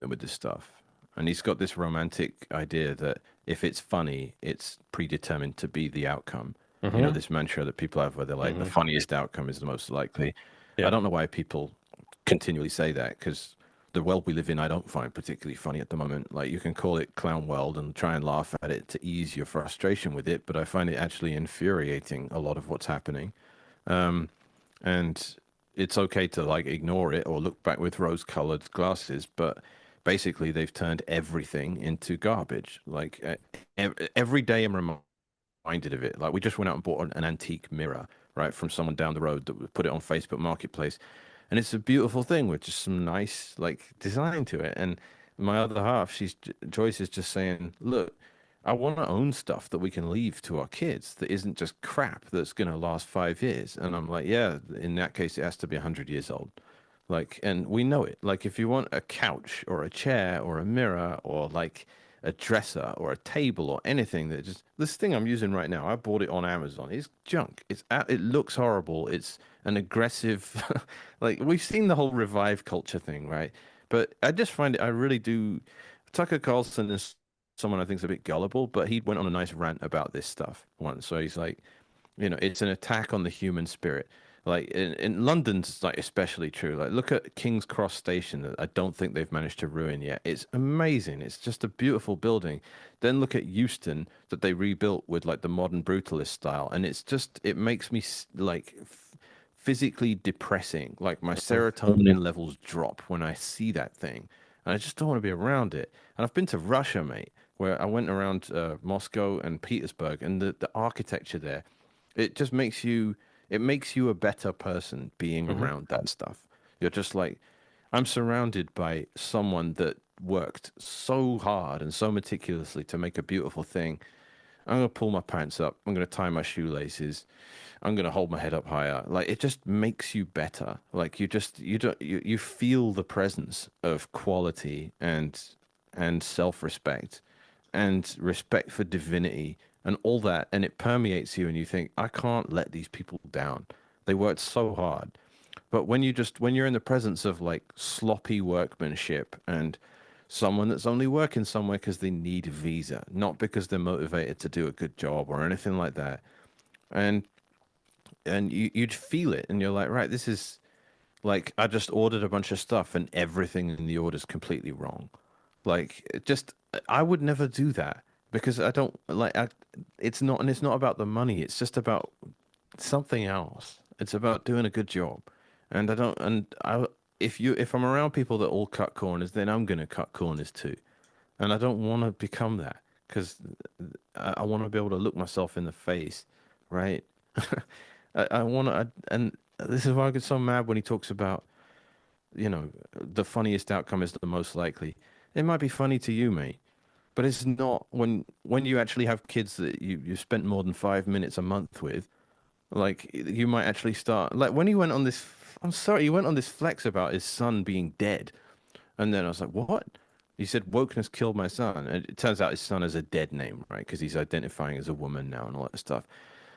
with this stuff. And he's got this romantic idea that if it's funny, it's predetermined to be the outcome. You know, Mm-hmm. this mantra that people have where they're like, the Mm-hmm. funniest outcome is the most likely. I Yeah. don't know why people continually say that because the world we live in, I don't find particularly funny at the moment. Like, you can call it clown world and try and laugh at it to ease your frustration with it, but I find it actually infuriating a lot of what's happening. Um, and it's okay to like ignore it or look back with rose-colored glasses, but basically they've turned everything into garbage. Like every day I'm reminded of it. Like we just went out and bought an antique mirror, right, from someone down the road that put it on Facebook Marketplace, and it's a beautiful thing with just some nice like design to it. And my other half, Joyce is just saying, look, I want to own stuff that we can leave to our kids that isn't just crap that's going to last 5 years. And I'm like, yeah, in that case, it has to be 100 years old. Like, and we know it. Like, if you want a couch or a chair or a mirror or like a dresser or a table or anything that just this thing I'm using right now, I bought it on Amazon. It's junk. It looks horrible. It's an aggressive, like we've seen the whole revive culture thing, right? But I just find it. I really do. Tucker Carlson is someone I think is a bit gullible, but he went on a nice rant about this stuff once. So he's like, it's an attack on the human spirit. Like in London's like especially true. Like look at King's Cross Station that I don't think they've managed to ruin yet. It's amazing. It's just a beautiful building. Then look at Euston that they rebuilt with like the modern brutalist style, and it makes me like physically depressing. Like my serotonin levels drop when I see that thing, and I just don't want to be around it. And I've been to Russia, mate, where I went around Moscow and Petersburg, and the architecture there, it just makes you a better person being Mm-hmm. around that stuff. You're just like, I'm surrounded by someone that worked so hard and so meticulously to make a beautiful thing. I'm gonna pull my pants up. I'm gonna tie my shoelaces. I'm gonna hold my head up higher. Like it just makes you better. Like you don't you feel the presence of quality and self-respect and respect for divinity and all that, and it permeates you, and you think, I can't let these people down. They worked so hard. But when you're in the presence of like sloppy workmanship and someone that's only working somewhere because they need a visa, not because they're motivated to do a good job or anything like that, and you'd feel it, and you're like, right, this is like I just ordered a bunch of stuff, and everything in the order is completely wrong. Like, I would never do that because I don't like, it's not about the money. It's just about something else. It's about doing a good job. And I don't, and I, if I'm around people that all cut corners, then I'm going to cut corners too. And I don't want to become that because I want to be able to look myself in the face, right? I want to, and this is why I get so mad when he talks about, the funniest outcome is the most likely. It might be funny to you, mate, But it's not when you actually have kids that you spent more than 5 minutes a month with, like you might actually start like when he went on this. I'm sorry, he went on this flex about his son being dead, and then I was like, what? He said wokeness killed my son, and it turns out his son has a dead name, right? Because he's identifying as a woman now and all that stuff.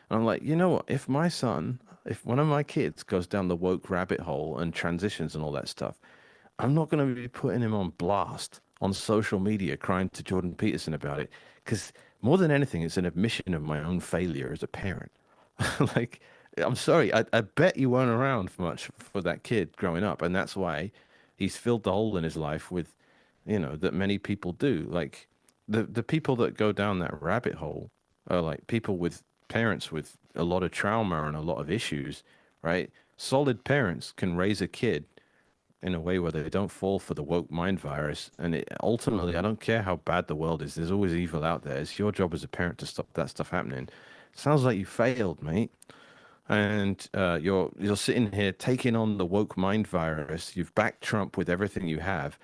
And I'm like, you know what? If my son, if one of my kids goes down the woke rabbit hole and transitions and all that stuff, I'm not going to be putting him on blast on social media crying to Jordan Peterson about it because more than anything, it's an admission of my own failure as a parent. Like, I'm sorry, I bet you weren't around for much for that kid growing up, and that's why he's filled the hole in his life with, that many people do. Like, the people that go down that rabbit hole are like people with parents with a lot of trauma and a lot of issues, right? Solid parents can raise a kid in a way where they don't fall for the woke mind virus. And ultimately, I don't care how bad the world is. There's always evil out there. It's your job as a parent to stop that stuff happening. Sounds like you failed, mate. And you're sitting here taking on the woke mind virus. You've backed Trump with everything you have,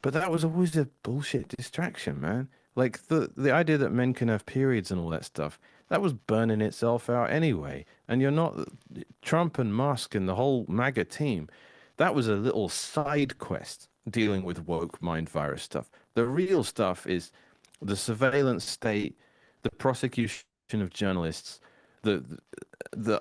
but that was always a bullshit distraction, man. Like the idea that men can have periods and all that stuff, that was burning itself out anyway. And you're not Trump and Musk and the whole MAGA team. That was a little side quest dealing with woke mind virus stuff. The real stuff is the surveillance state, the prosecution of journalists, the there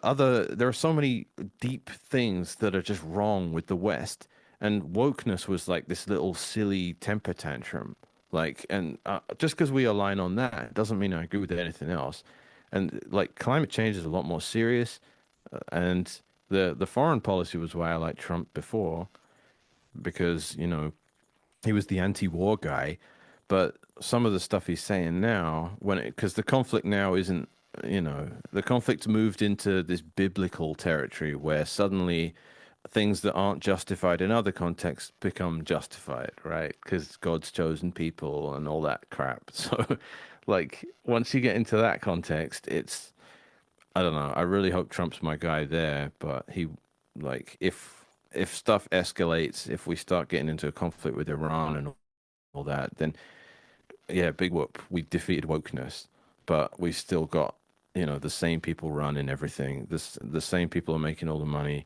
are so many deep things that are just wrong with the West, and wokeness was like this little silly temper tantrum. Like, and just because we align on that doesn't mean I agree with anything else. And like, climate change is a lot more serious, and the foreign policy was why I liked Trump before, because he was the anti-war guy, but some of the stuff he's saying now, because the conflict now isn't, the conflict moved into this biblical territory where suddenly things that aren't justified in other contexts become justified, right? Because God's chosen people and all that crap. So, like, once you get into that context, I don't know. I really hope Trump's my guy there, but like, if stuff escalates, if we start getting into a conflict with Iran and all that, then yeah, big whoop. We defeated wokeness, but we still got, the same people running everything. The same people are making all the money.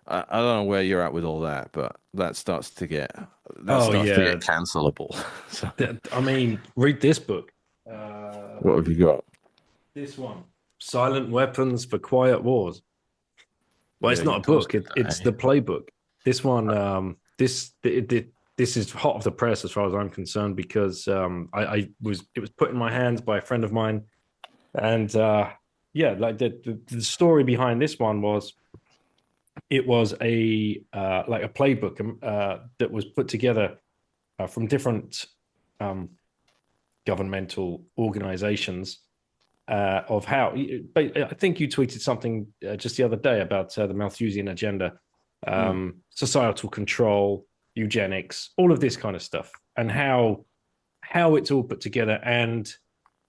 I don't know where you're at with all that, but that Oh starts to yeah, get cancelable. So, I mean, read this book. what have you got? This one, Silent Weapons for Quiet Wars. Well, Yeah, it's you not a tossed book. me It's that. the playbook. This one, this is hot off the press as far as I'm concerned because it was put in my hands by a friend of mine, and yeah, like the story behind this one was it was a like a playbook that was put together from different um, governmental organizations of how. I think you tweeted something just the other day about the Malthusian agenda, Mm. societal control, eugenics, all of this kind of stuff, and how it's all put together. And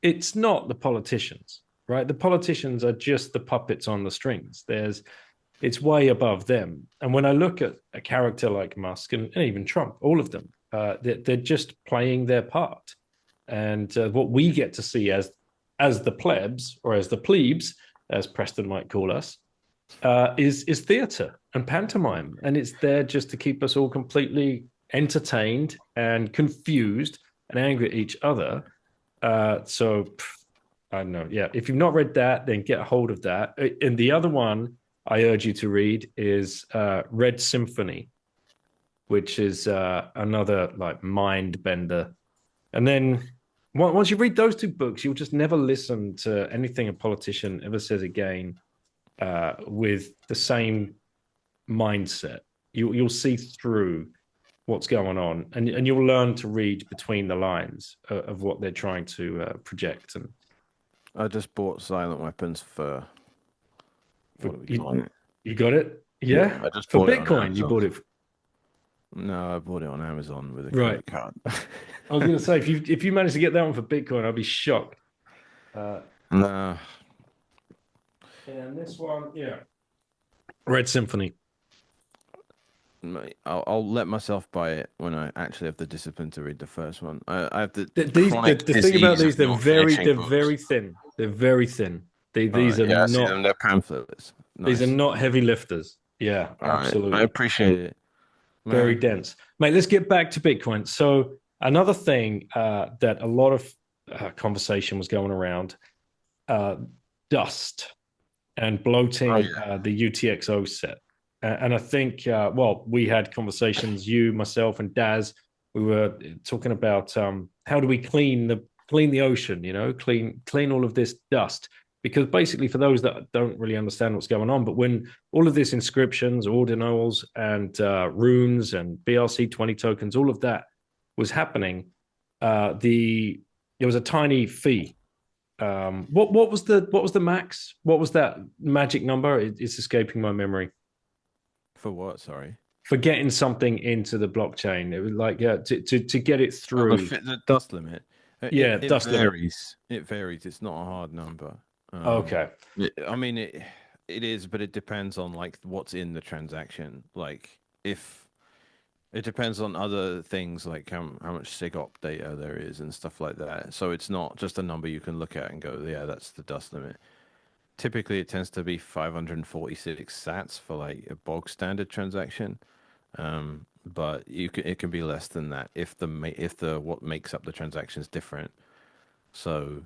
it's not the politicians, right? The politicians are just the puppets on the strings. It's way above them. And when I look at a character like Musk and even Trump, all of them, they're just playing their part. And what we get to see as the plebs or as the plebes, as Preston might call us, is theatre and pantomime, and it's there just to keep us all completely entertained and confused and angry at each other. I don't know. Yeah, if you've not read that, then get a hold of that. And the other one I urge you to read is Red Symphony, which is another like mind bender. And then once you read those two books, you'll just never listen to anything a politician ever says again with the same mindset. You'll see through what's going on, and you'll learn to read between the lines of what they're trying to project. And I just bought Silent Weapons for for, what are we calling it? you got it, Yeah, yeah. I just For bought it on Bitcoin, you Amazon. bought it. No, I bought it on Amazon with a Right. credit card. Oh, I was going to say if you manage to get that one for Bitcoin, I'll be shocked. Uh, No, and this one, yeah, Red Symphony. I'll let myself buy it when I actually have the discipline to read the first one. I have the These chronic the thing about disease these, of not finishing they're books. very thin. They're very thin. All These right, are yeah, I see them. not They're pamphlets. these are Nice. not heavy lifters. Yeah, All right, I absolutely. appreciate it, Very man. dense. Mate, let's get back to Bitcoin. So another thing that a lot of conversation was going around, uh, dust and Oh bloating yeah. the UTXO set. And I think, well, we had conversations, you, myself, and Daz. We were talking about how do we clean the ocean, clean all of this dust. Because basically, for those that don't really understand what's going on, but when all of this inscriptions, ordinals, and runes and BRC20 tokens, all of that was happening, there was a tiny fee. What was the max? What was that magic number? It's escaping my memory For what? Sorry. for getting something into the blockchain. It was like, yeah, to get it Oh, through. the dust limit. Yeah, It dust limit. varies. It varies. It's not a hard number. Okay. I mean it is, but it depends on like what's in the transaction. Like if it depends on other things like how much SIGOP data there is and stuff like that. So it's not just a number you can look at and go, yeah, that's the dust limit. Typically, it tends to be 546 sats for like a bog standard transaction. But it can be less than that if the what makes up the transaction is different. So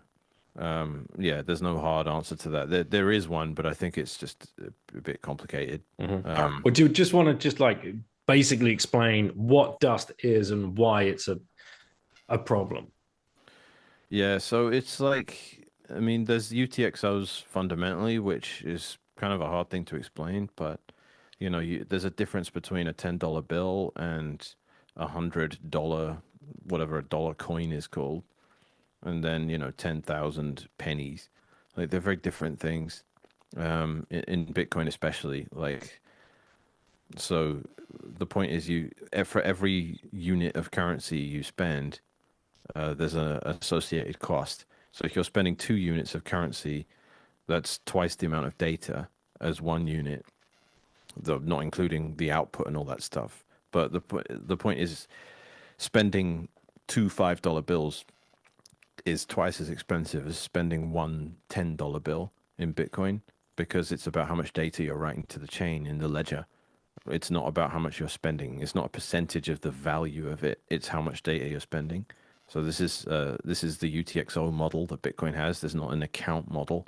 yeah, there's no hard answer to that. There is one, but I think it's just a bit complicated. Or do you just want to just like basically explain what dust is and why it's a problem? Yeah, so it's like, I mean, there's UTXOs fundamentally, which is kind of a hard thing to explain, but there's a difference between a $10 bill and $100, whatever a dollar coin is called, and then 10,000 pennies. Like they're very different things. In Bitcoin especially, like so the point is for every unit of currency you spend, there's an associated cost. So if you're spending 2 units of currency, that's twice the amount of data as 1 unit, though not including the output and all that stuff. But the point is, spending two $5 bills is twice as expensive as spending one $10 bill in Bitcoin because it's about how much data you're writing to the chain in the ledger. It's not about how much you're spending. It's not a percentage of the value of it. It's how much data you're spending. So this is the UTXO model that Bitcoin has. There's not an account model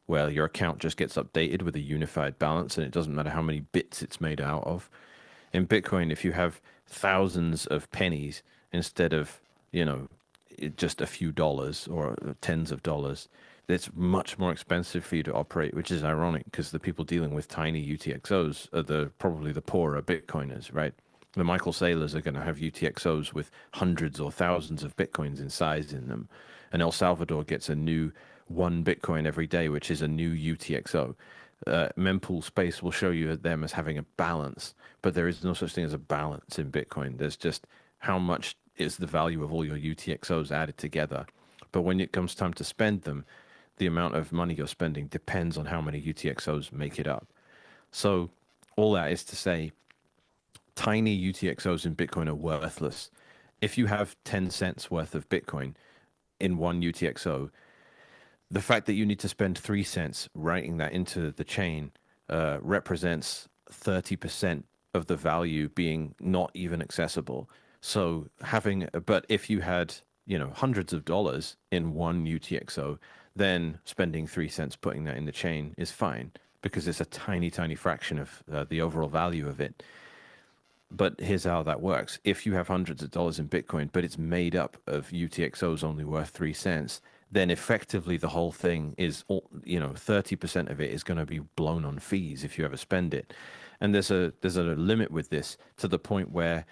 where your account just gets updated with a unified balance and it doesn't matter how many bits it's made out of. In Bitcoin, if you have thousands of pennies instead of, just a few dollars or tens of dollars, it's much more expensive for you to operate, which is ironic because the people dealing with tiny UTXOs are probably the poorer Bitcoiners, right? The Michael Saylors are going to have UTXOs with hundreds or thousands of Bitcoins in size in them. And El Salvador gets a new one Bitcoin every day, which is a new UTXO. Mempool Space will show you them as having a balance, but there is no such thing as a balance in Bitcoin. There's just how much is the value of all your UTXOs added together. But when it comes time to spend them, the amount of money you're spending depends on how many UTXOs make it up. So all that is to say, tiny UTXOs in Bitcoin are worthless. If you have 10 cents worth of Bitcoin in one UTXO, the fact that you need to spend 3 cents writing that into the chain represents 30% of the value being not even accessible. So but if you had, hundreds of dollars in one UTXO, then spending 3 cents putting that in the chain is fine because it's a tiny, tiny fraction of the overall value of it. But here's how that works. If you have hundreds of dollars in Bitcoin, but it's made up of UTXOs only worth 3 cents, then effectively the whole thing is, 30% of it is going to be blown on fees if you ever spend it. And there's a limit with this to the point where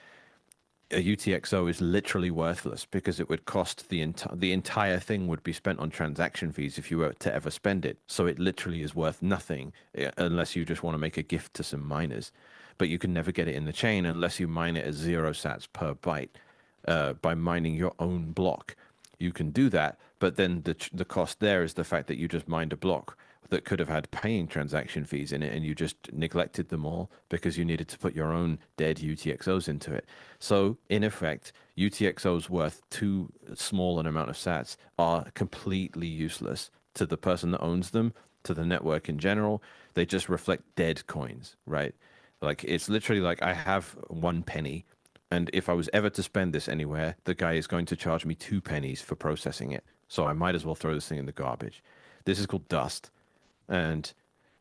a UTXO is literally worthless because it would cost the entire thing would be spent on transaction fees if you were to ever spend it. So it literally is worth nothing unless you just want to make a gift to some miners. But you can never get it in the chain unless you mine it at 0 sats per byte by mining your own block. You can do that, but then the cost there is the fact that you just mined a block that could have had paying transaction fees in it, and you just neglected them all because you needed to put your own dead UTXOs into it. So in effect, UTXOs worth too small an amount of sats are completely useless to the person that owns them, to the network in general. They just reflect dead coins, right? Like it's literally like I have 1 penny, and if I was ever to spend this anywhere, the guy is going to charge me 2 pennies for processing it. So I might as well throw this thing in the garbage. This is called dust, and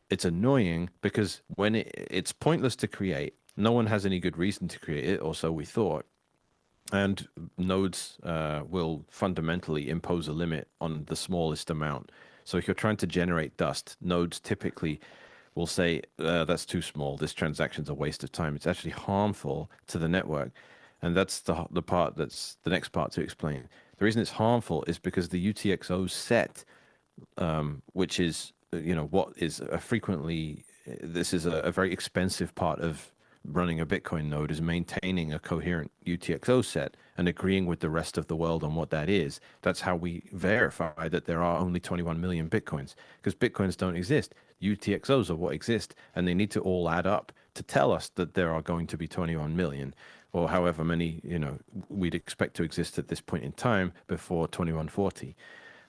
it's annoying because when it's pointless to create, no one has any good reason to create it, or so we thought. And nodes will fundamentally impose a limit on the smallest amount. So if you're trying to generate dust, nodes typically will say, that's too small. This transaction's a waste of time. It's actually harmful to the network. And that's the part that's the next part to explain. The reason it's harmful is because the UTXO set, which is, what is a frequently, this is a very expensive part of running a Bitcoin node, is maintaining a coherent UTXO set and agreeing with the rest of the world on what that is. That's how we verify that there are only 21 million Bitcoins, because Bitcoins don't exist. UTXOs are what exist, and they need to all add up to tell us that there are going to be 21 million, or however many, we'd expect to exist at this point in time before 2140.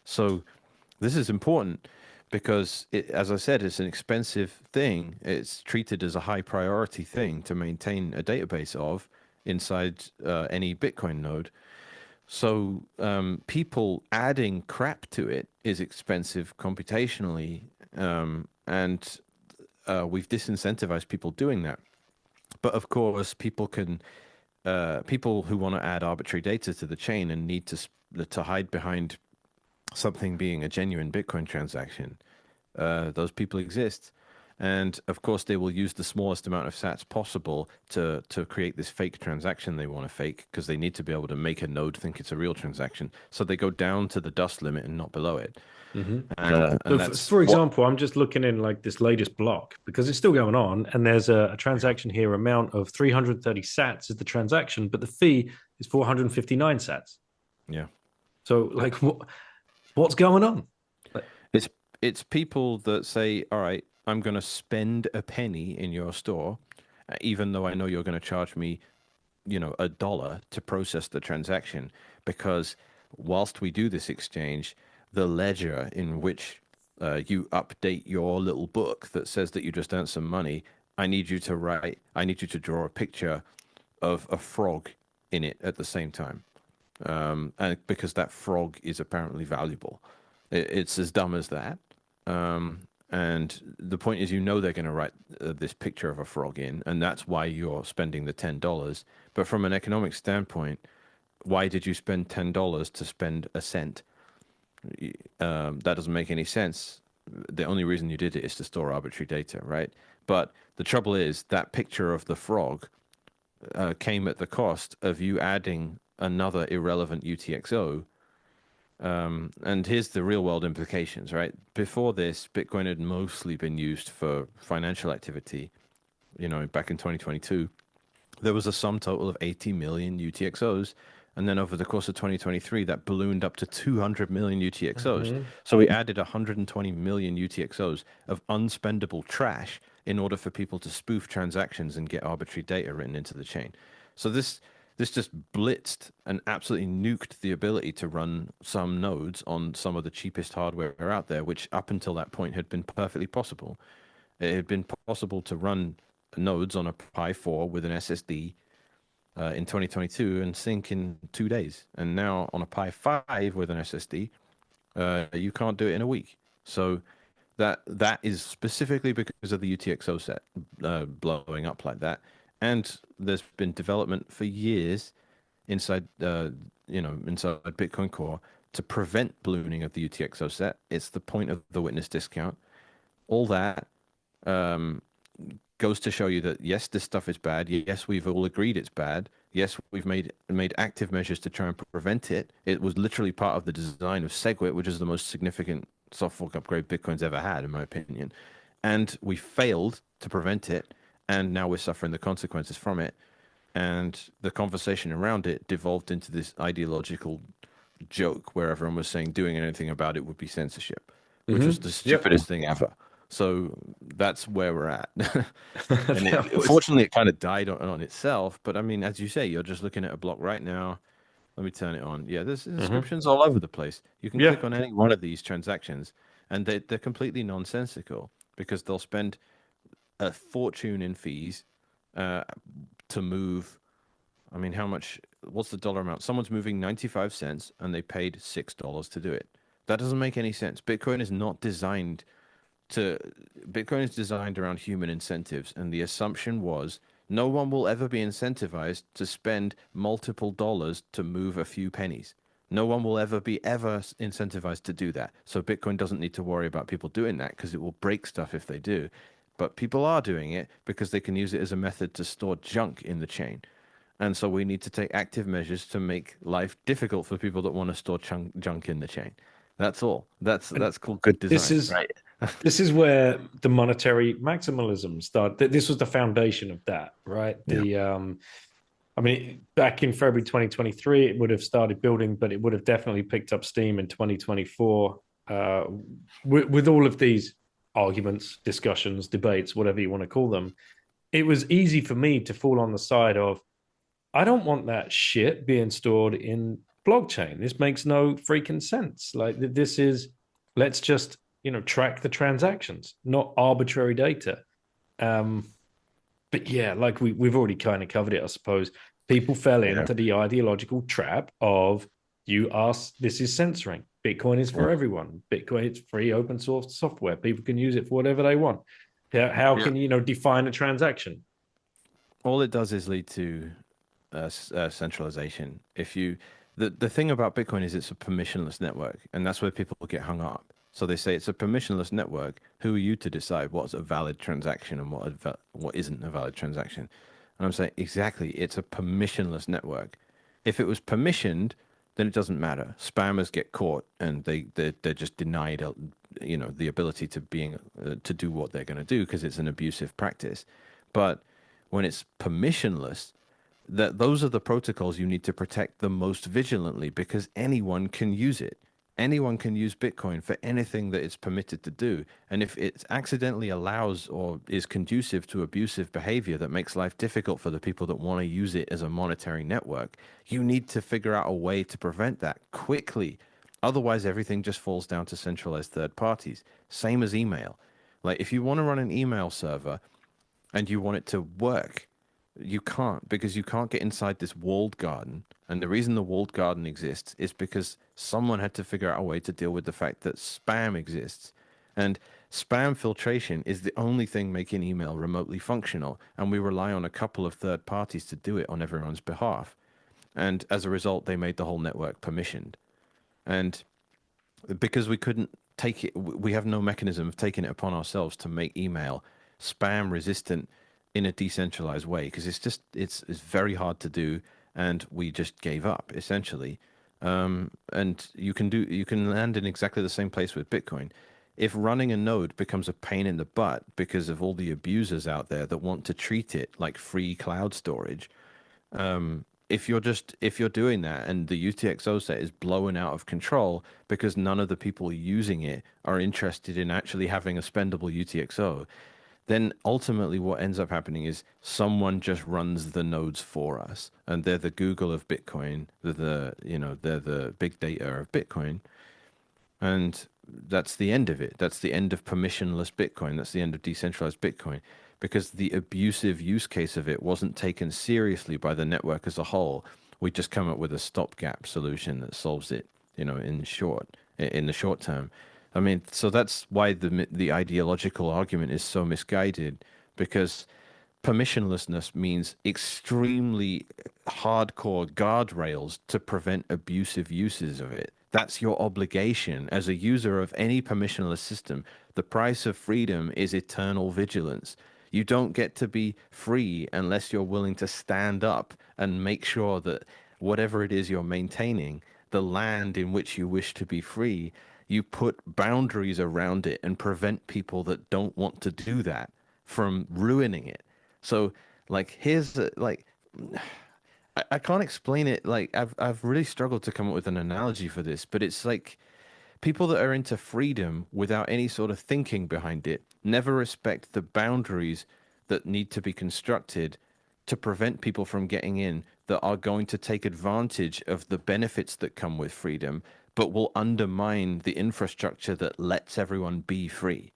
So this is important because, as I said, it's an expensive thing. It's treated as a high priority thing to maintain a database of inside any Bitcoin node. So people adding crap to it is expensive computationally, and we've disincentivized people doing that. But of course, people who want to add arbitrary data to the chain and need to hide behind something being a genuine Bitcoin transaction, those people exist. And of course, they will use the smallest amount of sats possible to create this fake transaction they want to fake, because they need to be able to make a node think it's a real transaction. So they go down to the dust limit and not below it. Mm-hmm. And So for example, I'm just looking in like this latest block because it's still going on, and there's a transaction here amount of 330 sats is the transaction, but the fee is 459 sats. Yeah. So like, what's going on? It's people that say, all right, I'm going to spend a penny in your store, even though I know you're going to charge me, $1 to process the transaction, because whilst we do this exchange, the ledger in which you update your little book that says that you just earned some money, I need you to draw a picture of a frog in it at the same time. And because that frog is apparently valuable. It's as dumb as that. And the point is, they're going to write this picture of a frog in, and that's why you're spending the $10. But from an economic standpoint, why did you spend $10 to spend a cent? That doesn't make any sense. The only reason you did it is to store arbitrary data, right? But the trouble is that picture of the frog came at the cost of you adding another irrelevant UTXO. And here's the real world implications, right? Before this, Bitcoin had mostly been used for financial activity. Back in 2022, there was a sum total of 80 million UTXOs. And then over the course of 2023, that ballooned up to 200 million UTXOs. Mm-hmm. So we added 120 million UTXOs of unspendable trash in order for people to spoof transactions and get arbitrary data written into the chain. So this just blitzed and absolutely nuked the ability to run some nodes on some of the cheapest hardware out there, which up until that point had been perfectly possible. It had been possible to run nodes on a Pi 4 with an SSD in 2022 and sync in 2 days. And now on a Pi 5 with an SSD, you can't do it in a week. So that is specifically because of the UTXO set blowing up like that. And there's been development for years inside Bitcoin Core to prevent ballooning of the UTXO set. It's the point of the witness discount. All that goes to show you that yes, this stuff is bad. Yes, we've all agreed it's bad. Yes, we've made active measures to try and prevent it. It was literally part of the design of SegWit, which is the most significant soft fork upgrade Bitcoin's ever had, in my opinion. And we failed to prevent it, and now we're suffering the consequences from it. And the conversation around it devolved into this ideological joke where everyone was saying doing anything about it would be censorship. which was the Yep. stupidest thing ever. So that's where we're at. And That was- fortunately, it kind of died on itself. But I mean, as you say, you're just looking at a block right now. Let me turn it on. Yeah, there's inscriptions all over the place. You can Yeah. click on any one of these transactions, and they're completely nonsensical because they'll spend a fortune in fees uh, to move. I mean, how much? What's the dollar amount? Someone's moving 95 cents and they paid $6 to do it. That doesn't make any sense. To Bitcoin is designed around human incentives, and the assumption was no one will ever be incentivized to spend multiple dollars to move a few pennies. No one will ever incentivized to do that. So Bitcoin doesn't need to worry about people doing that because it will break stuff if they do. But people are doing it because they can use it as a method to store junk in the chain. And so we need to take active measures to make life difficult for people that want to store junk in the chain. That's all. That's called good This design, is right? this is where the monetary maximalism started. This was the foundation of that, right? Yeah. I mean, back in February 2023, it would have started building, but it would have definitely picked up steam in 2024 with all of these arguments, discussions, debates, whatever you want to call them. It was easy for me to fall on the side of, I don't want that shit being stored in blockchain. This makes no freaking sense. Like this is, let's just track the transactions, not arbitrary data. Um, but yeah, like we've already kind of covered it, I suppose. People fell Yeah. into the ideological trap of you ask, this is censoring. Bitcoin is for Yeah. everyone. Bitcoin, it's free open source software. People can use it for whatever they want. How Yeah. can you define a transaction? All it does is lead to centralization. The thing about Bitcoin is it's a permissionless network, and that's where people get hung up. So they say it's a permissionless network. Who are you to decide what's a valid transaction and what isn't a valid transaction? And I'm saying exactly, it's a permissionless network. If it was permissioned, then it doesn't matter. Spammers get caught, and they're just denied, the ability to do what they're going to do because it's an abusive practice. But when it's permissionless, those are the protocols you need to protect the most vigilantly because anyone can use it. Anyone can use Bitcoin for anything that it's permitted to do. And if it accidentally allows or is conducive to abusive behavior that makes life difficult for the people that want to use it as a monetary network, you need to figure out a way to prevent that quickly. Otherwise, everything just falls down to centralized third parties. Same as email. Like if you want to run an email server and you want it to work, you can't because you can't get inside this walled garden. And the reason the walled garden exists is because someone had to figure out a way to deal with the fact that spam exists. And spam filtration is the only thing making email remotely functional. And we rely on a couple of third parties to do it on everyone's behalf. And as a result, they made the whole network permissioned. And because we couldn't take it, we have no mechanism of taking it upon ourselves to make email spam resistant in a decentralized way because it's very hard to do, and we just gave up essentially. And you can land in exactly the same place with Bitcoin. If running a node becomes a pain in the butt because of all the abusers out there that want to treat it like free cloud storage, if you're doing that and the UTXO set is blowing out of control because none of the people using it are interested in actually having a spendable UTXO, then ultimately what ends up happening is someone just runs the nodes for us, and they're the Google of Bitcoin. They're the big data of Bitcoin, and that's the end of it. That's the end of permissionless Bitcoin. That's the end of decentralized Bitcoin because the abusive use case of it wasn't taken seriously by the network as a whole. We just come up with a stopgap solution that solves it, in the short term. I mean, so that's why the ideological argument is so misguided because permissionlessness means extremely hardcore guardrails to prevent abusive uses of it. That's your obligation as a user of any permissionless system. The price of freedom is eternal vigilance. You don't get to be free unless you're willing to stand up and make sure that whatever it is you're maintaining, the land in which you wish to be free, you put boundaries around it and prevent people that don't want to do that from ruining it. So like I can't explain it. Like I've really struggled to come up with an analogy for this, but it's like people that are into freedom without any sort of thinking behind it never respect the boundaries that need to be constructed to prevent people from getting in that are going to take advantage of the benefits that come with freedom, but will undermine the infrastructure that lets everyone be free.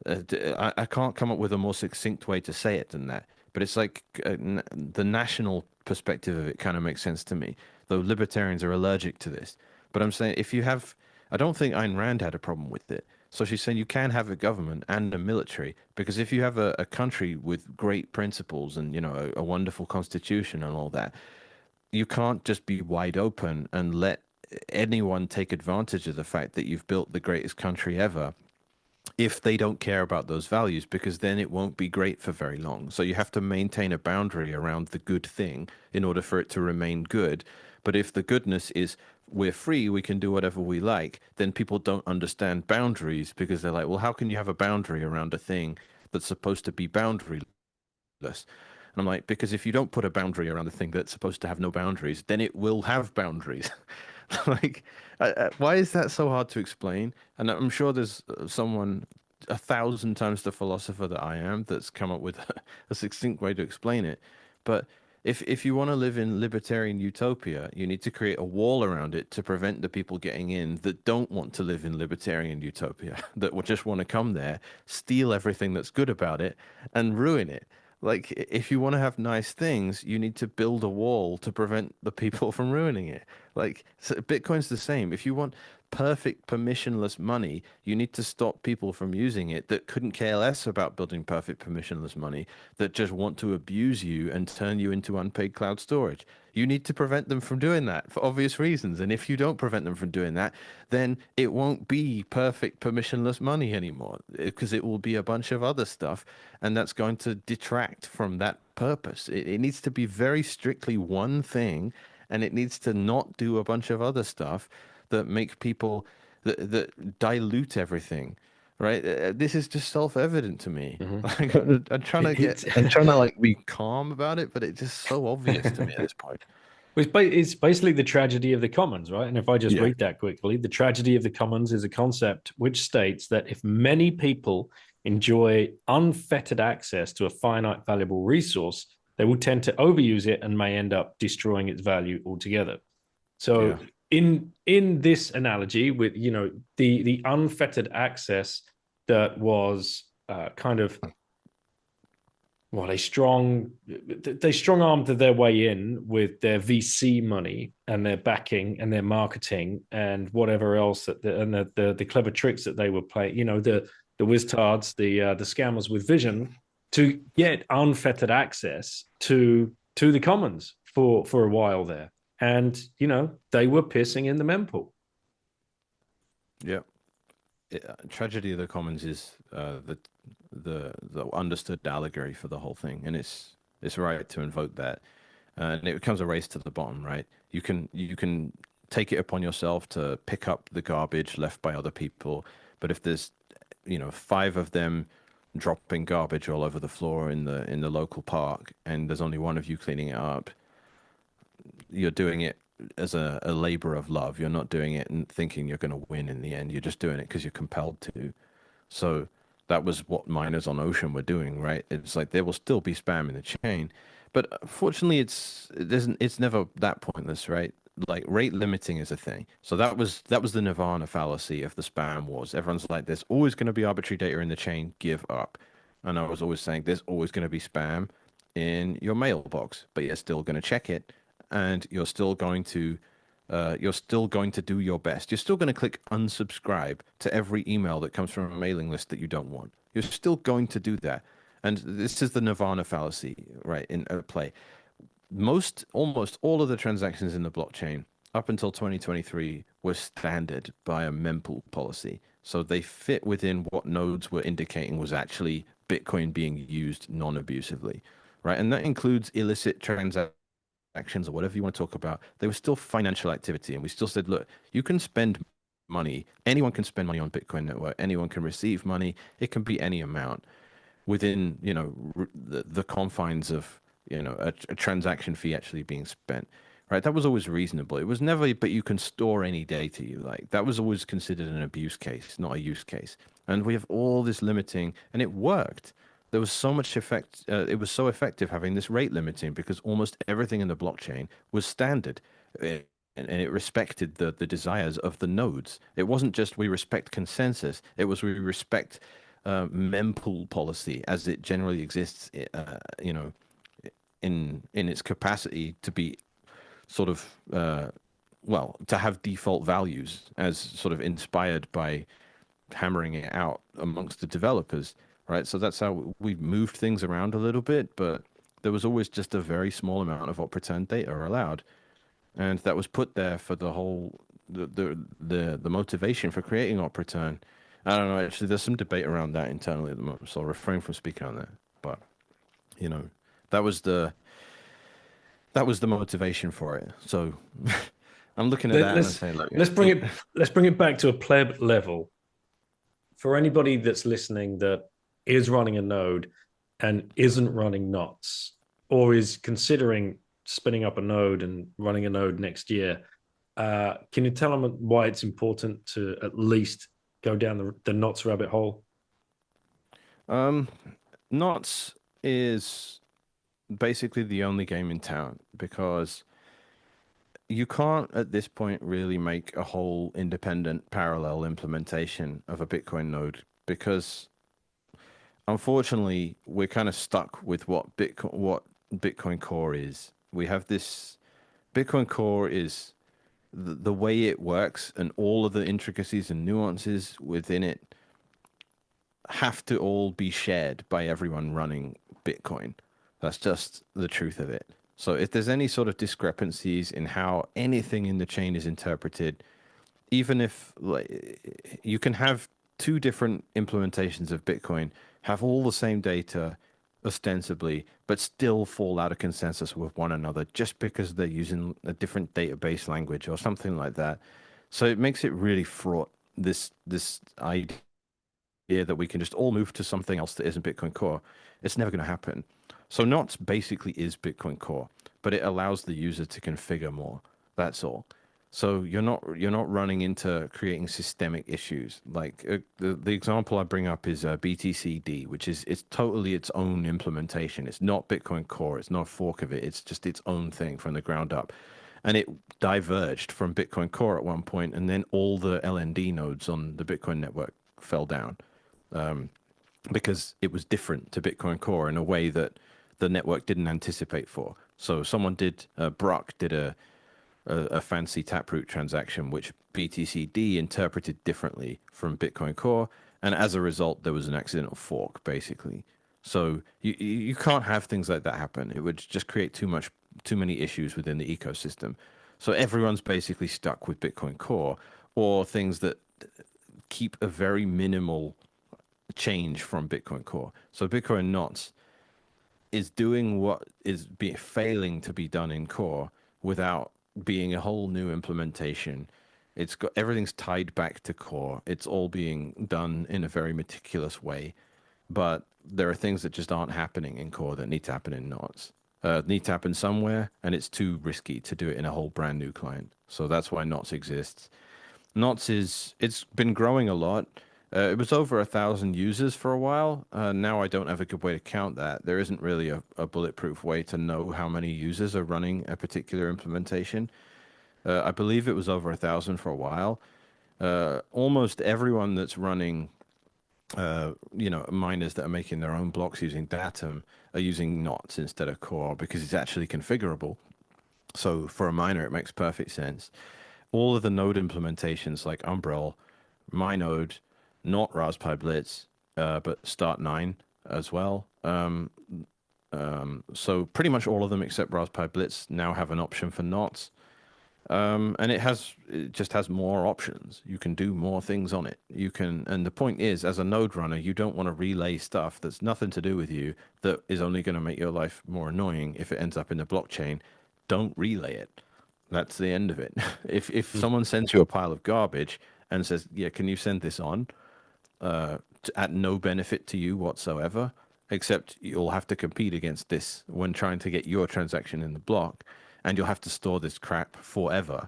I can't come up with a more succinct way to say it than that. But it's like the national perspective of it kind of makes sense to me, though libertarians are allergic to this. But I'm saying if you have, I don't think Ayn Rand had a problem with it. So she's saying you can have a government and a military because if you have a country with great principles and, you know, a wonderful constitution and all that, you can't just be wide open and let anyone take advantage of the fact that you've built the greatest country ever if they don't care about those values, because then it won't be great for very long. So you have to maintain a boundary around the good thing in order for it to remain good. But if the goodness is we're free, we can do whatever we like, then people don't understand boundaries because they're like, well, how can you have a boundary around a thing that's supposed to be boundaryless? And I'm like, because if you don't put a boundary around the thing that's supposed to have no boundaries, then it will have boundaries. Like, why is that so hard to explain? And I'm sure there's someone 1,000 times the philosopher that I am that's come up with a succinct way to explain it. But if you want to live in libertarian utopia, you need to create a wall around it to prevent the people getting in that don't want to live in libertarian utopia, that would just want to come there, steal everything that's good about it, and ruin it. Like, if you want to have nice things, you need to build a wall to prevent the people from ruining it. Like, so Bitcoin's the same. If you want perfect permissionless money, you need to stop people from using it that couldn't care less about building perfect permissionless money, that just want to abuse you and turn you into unpaid cloud storage. You need to prevent them from doing that for obvious reasons. And if you don't prevent them from doing that, then it won't be perfect permissionless money anymore because it will be a bunch of other stuff. And that's going to detract from that purpose. It needs to be very strictly one thing, and it needs to not do a bunch of other stuff that make people that dilute everything, right? This is just self-evident to me. Like, I'm trying to I'm trying to like be calm about it, but it's just so obvious to me at this point. It's basically the tragedy of the commons, right? And if I just Yeah. read that quickly, the tragedy of the commons is a concept which states that if many people enjoy unfettered access to a finite valuable resource, they will tend to overuse it and may end up destroying its value altogether. So Yeah. in this analogy with, you know, the unfettered access that was kind of, well, they strong armed their way in with their VC money and their backing and their marketing and whatever else and the clever tricks that they were playing. You know, the Wiztards, the scammers with vision to get unfettered access to the commons for a while there, and you know they were pissing in the mempool. Yeah. Tragedy of the Commons is the understood allegory for the whole thing, and it's right to invoke that, and it becomes a race to the bottom, right? You can take it upon yourself to pick up the garbage left by other people, but if there's, you know, five of them dropping garbage all over the floor in the local park, and there's only one of you cleaning it up, you're doing it as a labor of love. You're not doing it and thinking you're going to win in the end. You're just doing it because you're compelled to. So that was what miners on Ocean were doing, right? It's like there will still be spam in the chain, but fortunately, it's never that pointless, right? Like rate limiting is a thing. So that was the nirvana fallacy of the spam wars. Everyone's like, there's always going to be arbitrary data in the chain. Give up. And I was always saying, there's always going to be spam in your mailbox, but you're still going to check it, and you're still going to do your best. You're still going to click unsubscribe to every email that comes from a mailing list that you don't want. You're still going to do that. And this is the nirvana fallacy, right, in play. Almost all of the transactions in the blockchain up until 2023 were standard by a mempool policy. So they fit within what nodes were indicating was actually Bitcoin being used non-abusively, right? And that includes illicit transactions or whatever you want to talk about. They were still financial activity. And we still said, look, you can spend money. Anyone can spend money on Bitcoin network. Anyone can receive money. It can be any amount within, the confines of, a transaction fee actually being spent. right? That was always reasonable. It was never, but you can store any data you like. That was always considered an abuse case, not a use case. And we have all this limiting, and it worked. There was so much effect. It was so effective having this rate limiting because almost everything in the blockchain was standard. And it respected the desires of the nodes. It wasn't just we respect consensus. It was we respect mempool policy as it generally exists, you know, in its capacity to be sort of well, to have default values as sort of inspired by hammering it out amongst the developers, right? So that's how we moved things around a little bit, but there was always just a very small amount of op return data allowed, and that was put there for the whole the motivation for creating op return. I don't know. Actually, there's some debate around that internally at the moment, so I'll refrain from speaking on that. But you know, that was the that was the motivation for it. So I'm looking at that and I'm saying, look, let's bring it back to a pleb level. For anybody that's listening that is running a node and isn't running knots, or is considering spinning up a node and running a node next year, can you tell them why it's important to at least go down the knots rabbit hole? Knots is basically the only game in town because you can't at this point really make a whole independent parallel implementation of a Bitcoin node because unfortunately we're kind of stuck with what Bitcoin Core is. We have this Bitcoin Core is the way it works and all of the intricacies and nuances within it have to all be shared by everyone running Bitcoin. That's just the truth of it. So if there's any sort of discrepancies in how anything in the chain is interpreted, even if like, you can have two different implementations of Bitcoin, have all the same data ostensibly, but still fall out of consensus with one another just because they're using a different database language or something like that. So it makes it really fraught, this idea that we can just all move to something else that isn't Bitcoin Core. It's never going to happen. So Knots basically is Bitcoin Core, but it allows the user to configure more. That's all. So you're not running into creating systemic issues. Like the example I bring up is BTCD, which is it's totally its own implementation. It's not Bitcoin Core. It's not a fork of it. It's just its own thing from the ground up. And it diverged from Bitcoin Core at one point, and then all the LND nodes on the Bitcoin network fell down because it was different to Bitcoin Core in a way that the network didn't anticipate for. So someone did, Brock did a fancy Taproot transaction, which BTCD interpreted differently from Bitcoin Core. And as a result, there was an accidental fork, basically. So you can't have things like that happen. It would just create too many issues within the ecosystem. So everyone's basically stuck with Bitcoin Core or things that keep a very minimal change from Bitcoin Core. So Bitcoin Knots is doing what is failing to be done in Core without being a whole new implementation. It's got everything's tied back to Core. It's all being done in a very meticulous way, but there are things that just aren't happening in Core that need to happen in Knots. Need to happen somewhere, and it's too risky to do it in a whole brand new client. So that's why Knots exists. Knots it's been growing a lot. It was over 1,000 users for a while. Now I don't have a good way to count that. There isn't really a bulletproof way to know how many users are running a particular implementation. I believe it was over 1,000 for a while. Almost everyone that's running, miners that are making their own blocks using Datum are using Knots instead of Core because it's actually configurable. So for a miner, it makes perfect sense. All of the node implementations like Umbrel, MyNode, not Raspberry Blitz, but Start9 as well. So pretty much all of them except Raspberry Blitz now have an option for knots. And it just has more options. You can do more things on it. And the point is, as a node runner, you don't want to relay stuff that's nothing to do with you that is only going to make your life more annoying if it ends up in the blockchain. Don't relay it. That's the end of it. If someone sends you a pile of garbage and says, "Yeah, can you send this on?" At no benefit to you whatsoever, except you'll have to compete against this when trying to get your transaction in the block. and you'll have to store this crap forever.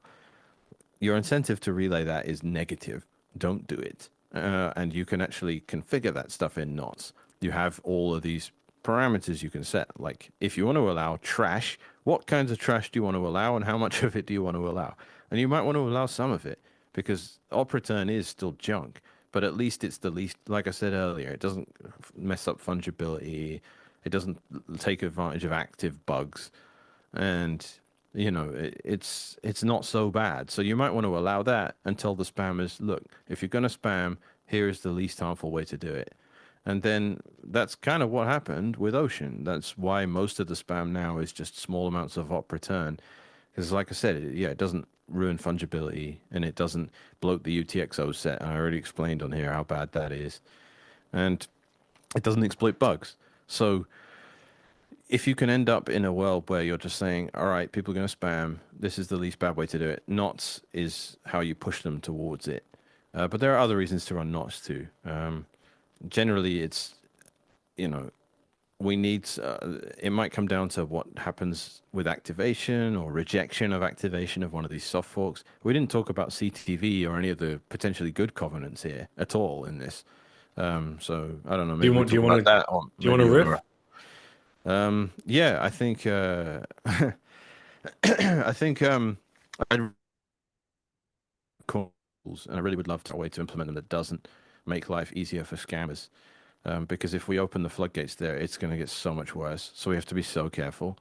Your incentive to relay that is negative. Don't do it. And you can actually configure that stuff in knots. You have all of these parameters you can set. Like if you want to allow trash, what kinds of trash do you want to allow and how much of it do you want to allow? And you might want to allow some of it because op return is still junk, but at least it's the least, like I said earlier, it doesn't mess up fungibility. It doesn't take advantage of active bugs. And it's not so bad. So you might want to allow that and tell the spammers, look, if you're going to spam, here is the least harmful way to do it. And then that's kind of what happened with Ocean. That's why most of the spam now is just small amounts of op return. Because like I said, it doesn't ruin fungibility and it doesn't bloat the UTXO set. I already explained on here how bad that is. And it doesn't exploit bugs. So if you can end up in a world where you're just saying, all right, people are going to spam, this is the least bad way to do it. Knots is how you push them towards it. But there are other reasons to run knots too. Generally, it's, we need, it might come down to what happens with activation or rejection of activation of one of these soft forks. We didn't talk about CTV or any of the potentially good covenants here at all in this. So I don't know. Maybe Do you want that do you want to riff? Yeah, I think I think I'd calls, and I really would love to a way to implement them that doesn't make life easier for scammers. Because if we open the floodgates there, it's going to get so much worse. So we have to be so careful.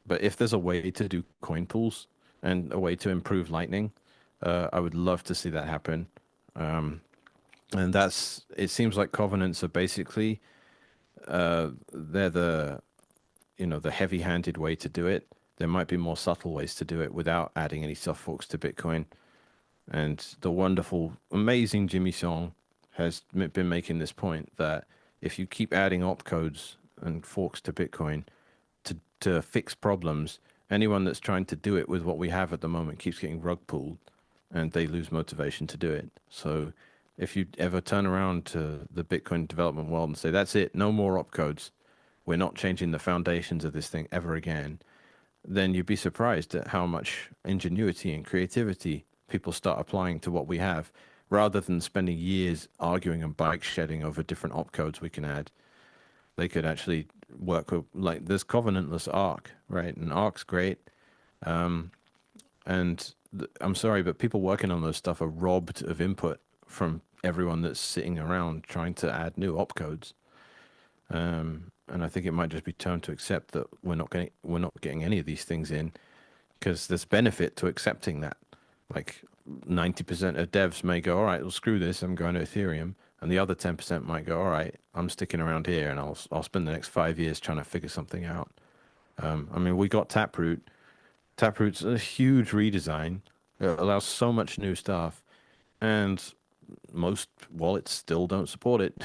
But if there's a way to do coin pools and a way to improve Lightning, I would love to see that happen. And it seems like covenants are basically they're the heavy-handed way to do it. There might be more subtle ways to do it without adding any soft forks to Bitcoin. And the wonderful, amazing Jimmy Song has been making this point that if you keep adding opcodes and forks to Bitcoin to fix problems, anyone that's trying to do it with what we have at the moment keeps getting rug pulled and they lose motivation to do it. So if you ever turn around to the Bitcoin development world and say, that's it, no more opcodes, we're not changing the foundations of this thing ever again, then you'd be surprised at how much ingenuity and creativity people start applying to what we have, rather than spending years arguing and bike shedding over different opcodes we can add. They could actually work with, like, there's covenantless Arc, right? And Arc's great. And I'm sorry, but people working on those stuff are robbed of input from everyone that's sitting around trying to add new opcodes. And I think it might just be time to accept that we're not getting any of these things in, because there's benefit to accepting that. Like 90% of devs may go, all right, well, screw this, I'm going to Ethereum, and the other 10% might go, all right, I'm sticking around here, and I'll spend the next 5 years trying to figure something out. I mean, we got Taproot. Taproot's a huge redesign. It allows so much new stuff, and most wallets still don't support it.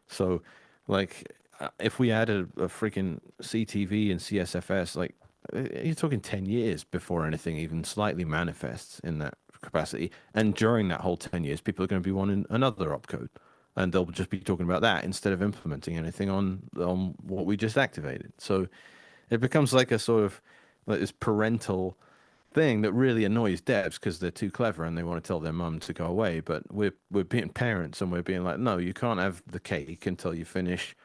So, like, if we added a freaking CTV and CSFS, like, you're talking 10 years before anything even slightly manifests in that capacity. And during that whole 10 years, people are going to be wanting another opcode. And they'll just be talking about that instead of implementing anything on what we just activated. So it becomes like a sort of like this parental thing that really annoys devs because they're too clever and they want to tell their mum to go away. But we're being parents and we're being like, no, you can't have the cake until you finish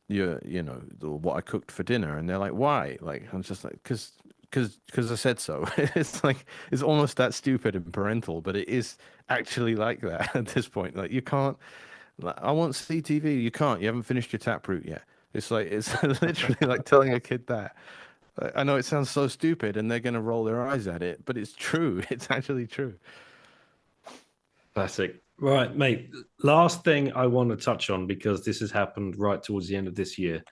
what I cooked for dinner. And they're like, why? Like, I'm just like, because I said so. It's like, it's almost that stupid and parental, but it is actually like that at this point. Like, you can't, like, I want CTV. You can't, you haven't finished your Taproot yet. It's like, it's literally like telling a kid that. I know it sounds so stupid and they're going to roll their eyes at it, but it's true. It's actually true. Classic. Right, mate. Last thing I want to touch on, because this has happened right towards the end of this year.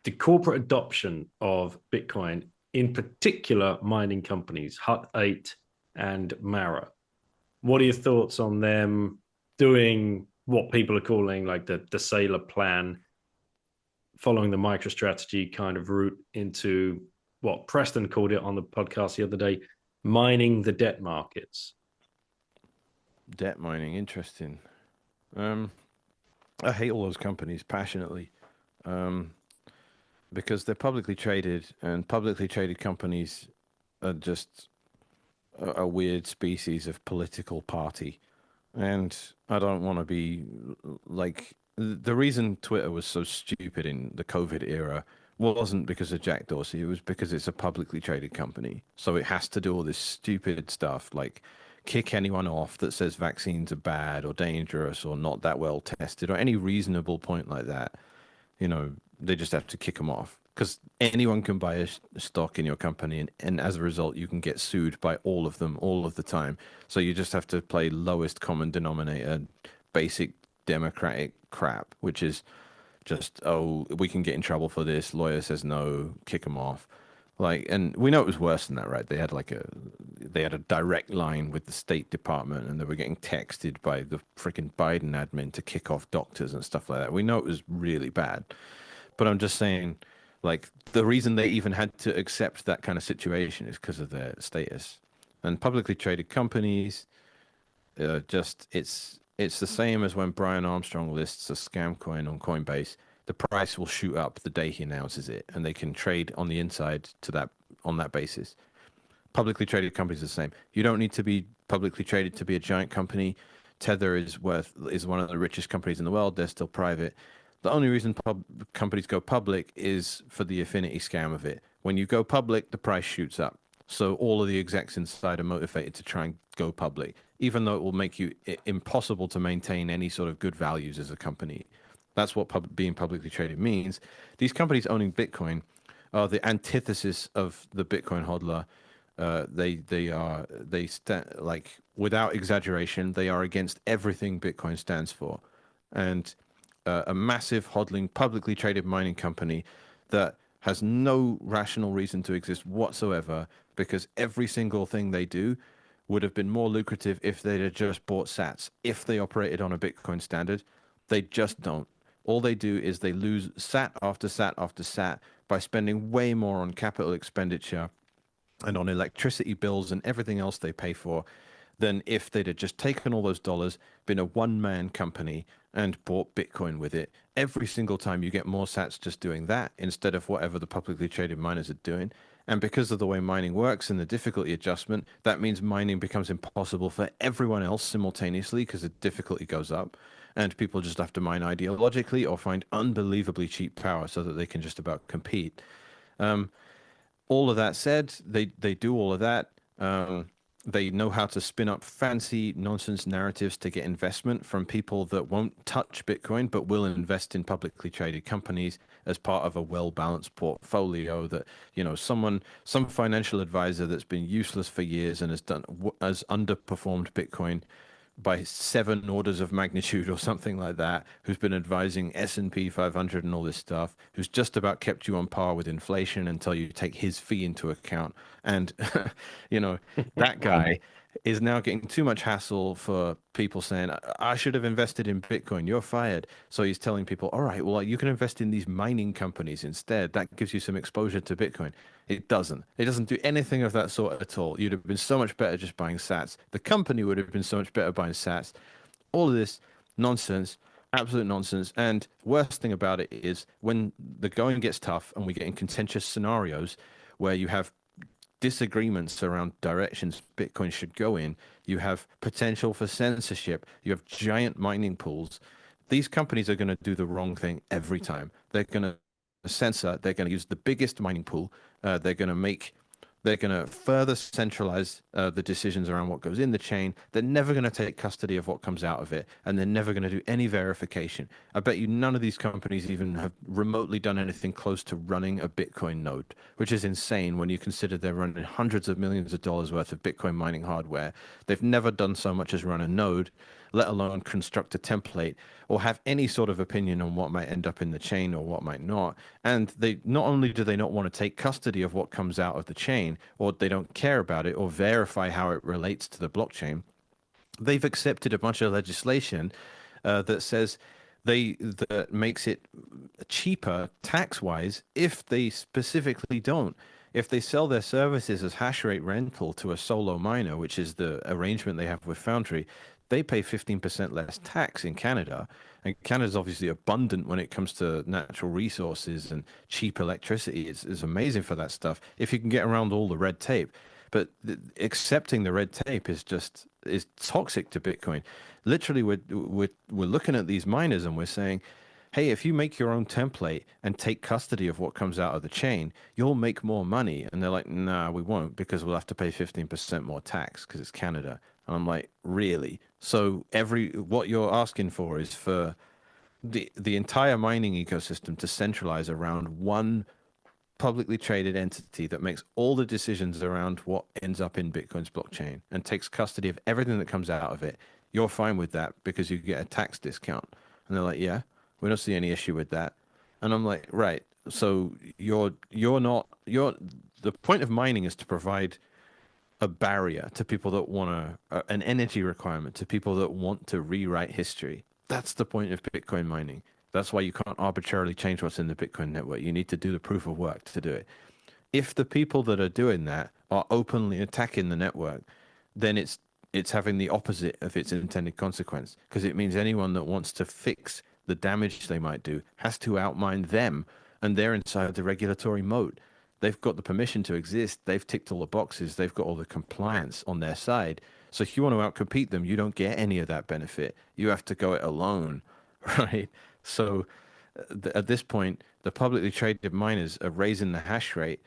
The corporate adoption of Bitcoin, in particular mining companies, Hut 8 and Mara. What are your thoughts on them doing what people are calling like the Sailor plan, following the MicroStrategy kind of route into what Preston called it on the podcast the other day, mining the debt markets? Debt mining, interesting. I hate all those companies passionately. because they're publicly traded, and publicly traded companies are just a weird species of political party. And I don't want to be like the reason Twitter was so stupid in the COVID era wasn't because of Jack Dorsey. It was because it's a publicly traded company. So it has to do all this stupid stuff like kick anyone off that says vaccines are bad or dangerous or not that well tested or any reasonable point like that. They just have to kick them off because anyone can buy a stock in your company, and as a result, you can get sued by all of them all of the time. So you just have to play lowest common denominator, basic democratic crap, which is just, oh, we can get in trouble for this. Lawyer says no, kick them off. Like, and we know it was worse than that, right? They had a direct line with the State Department, and they were getting texted by the freaking Biden admin to kick off doctors and stuff like that. We know it was really bad, but I'm just saying, like, the reason they even had to accept that kind of situation is because of their status. And publicly traded companies, it's the same as when Brian Armstrong lists a scam coin on Coinbase. The price will shoot up the day he announces it, and they can trade on the inside to that on that basis. Publicly traded companies are the same. You don't need to be publicly traded to be a giant company. Tether is one of the richest companies in the world. They're still private. The only reason companies go public is for the affinity scam of it. When you go public, the price shoots up. So all of the execs inside are motivated to try and go public, even though it will make you impossible to maintain any sort of good values as a company. That's what being publicly traded means. These companies owning Bitcoin are the antithesis of the Bitcoin hodler. They stand, like, without exaggeration, they are against everything Bitcoin stands for, and a massive hodling publicly traded mining company that has no rational reason to exist whatsoever, because every single thing they do would have been more lucrative if they'd have just bought sats. If they operated on a Bitcoin standard, they just don't. All they do is they lose sat after sat after sat by spending way more on capital expenditure and on electricity bills and everything else they pay for than if they'd have just taken all those dollars, been a one-man company, and bought Bitcoin with it. Every single time you get more sats just doing that instead of whatever the publicly traded miners are doing. And because of the way mining works and the difficulty adjustment, that means mining becomes impossible for everyone else simultaneously because the difficulty goes up. And people just have to mine ideologically or find unbelievably cheap power so that they can just about compete. All of that said, they do all of that. They know how to spin up fancy nonsense narratives to get investment from people that won't touch Bitcoin but will invest in publicly traded companies as part of a well-balanced portfolio that, some financial advisor that's been useless for years and has underperformed Bitcoin by 7 orders of magnitude or something like that, who's been advising S&P 500 and all this stuff, who's just about kept you on par with inflation until you take his fee into account. And, that guy is now getting too much hassle for people saying, I should have invested in Bitcoin. You're fired. So he's telling people, all right, well, you can invest in these mining companies instead. That gives you some exposure to Bitcoin. It doesn't. It doesn't do anything of that sort at all. You'd have been so much better just buying sats. The company would have been so much better buying sats. All of this nonsense, absolute nonsense. And worst thing about it is when the going gets tough and we get in contentious scenarios where you have disagreements around directions Bitcoin should go in, you have potential for censorship, you have giant mining pools. These companies are going to do the wrong thing every time. They're going to censor, they're going to use the biggest mining pool, they're going to further centralize the decisions around what goes in the chain. They're never going to take custody of what comes out of it, and they're never going to do any verification. I bet you none of these companies even have remotely done anything close to running a Bitcoin node, which is insane when you consider they're running hundreds of millions of dollars worth of Bitcoin mining hardware. They've never done so much as run a node, let alone construct a template or have any sort of opinion on what might end up in the chain or what might not. And they not only do they not want to take custody of what comes out of the chain, or they don't care about it or verify how it relates to the blockchain, they've accepted a bunch of legislation that says that makes it cheaper tax-wise if they specifically don't. If they sell their services as hash rate rental to a solo miner, which is the arrangement they have with Foundry, they pay 15% less tax in Canada. And Canada's obviously abundant when it comes to natural resources and cheap electricity. It's amazing for that stuff if you can get around all the red tape. But accepting the red tape is toxic to Bitcoin. Literally, we're looking at these miners and we're saying, hey, if you make your own template and take custody of what comes out of the chain, you'll make more money. And they're like, nah, we won't, because we'll have to pay 15% more tax because it's Canada. And I'm like, really? So what you're asking for is for the entire mining ecosystem to centralize around one publicly traded entity that makes all the decisions around what ends up in Bitcoin's blockchain and takes custody of everything that comes out of it. You're fine with that because you get a tax discount. And they're like, yeah, we don't see any issue with that. And I'm like, right. So the point of mining is to provide a barrier to people that want an energy requirement to people that want to rewrite history. That's the point of Bitcoin mining. That's why you can't arbitrarily change what's in the Bitcoin network. You need to do the proof of work to do it. If the people that are doing that are openly attacking the network, then it's having the opposite of its intended consequence, because it means anyone that wants to fix the damage they might do has to outmine them, and they're inside the regulatory moat. They've got the permission to exist. They've ticked all the boxes. They've got all the compliance on their side. So if you want to outcompete them, you don't get any of that benefit. You have to go it alone, right? So at this point, the publicly traded miners are raising the hash rate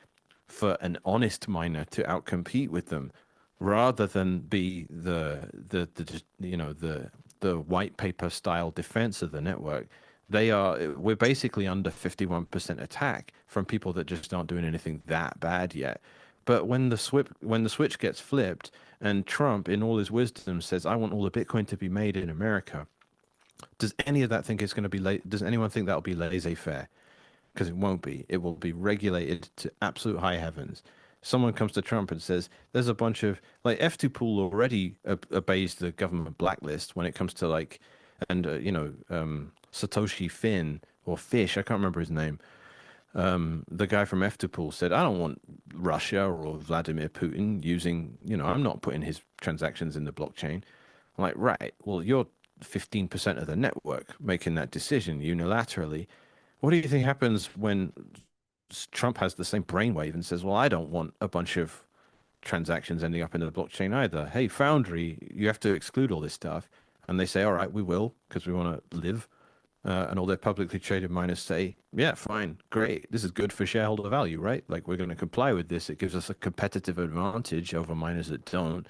for an honest miner to outcompete with them, rather than be the white paper style defense of the network. We're basically under 51% attack from people that just aren't doing anything that bad yet. But when the switch gets flipped and Trump in all his wisdom says, I want all the Bitcoin to be made in America, does any of that think it's going to be does anyone think that'll be laissez-faire? Because it won't be. It will be regulated to absolute high heavens. Someone comes to Trump and says, there's a bunch of, like, F2 Pool already obeys the government blacklist when it comes to, like, and, Satoshi Finn or Fish, I can't remember his name. The guy from F2 Pool said, I don't want Russia or Vladimir Putin using, I'm not putting his transactions in the blockchain. I'm like, right, well, you're 15% of the network making that decision unilaterally. What do you think happens when Trump has the same brainwave and says, well, I don't want a bunch of transactions ending up in the blockchain either. Hey, Foundry, you have to exclude all this stuff. And they say, all right, we will, because we want to live. And all their publicly traded miners say, yeah, fine, great. This is good for shareholder value, right? Like, we're going to comply with this. It gives us a competitive advantage over miners that don't.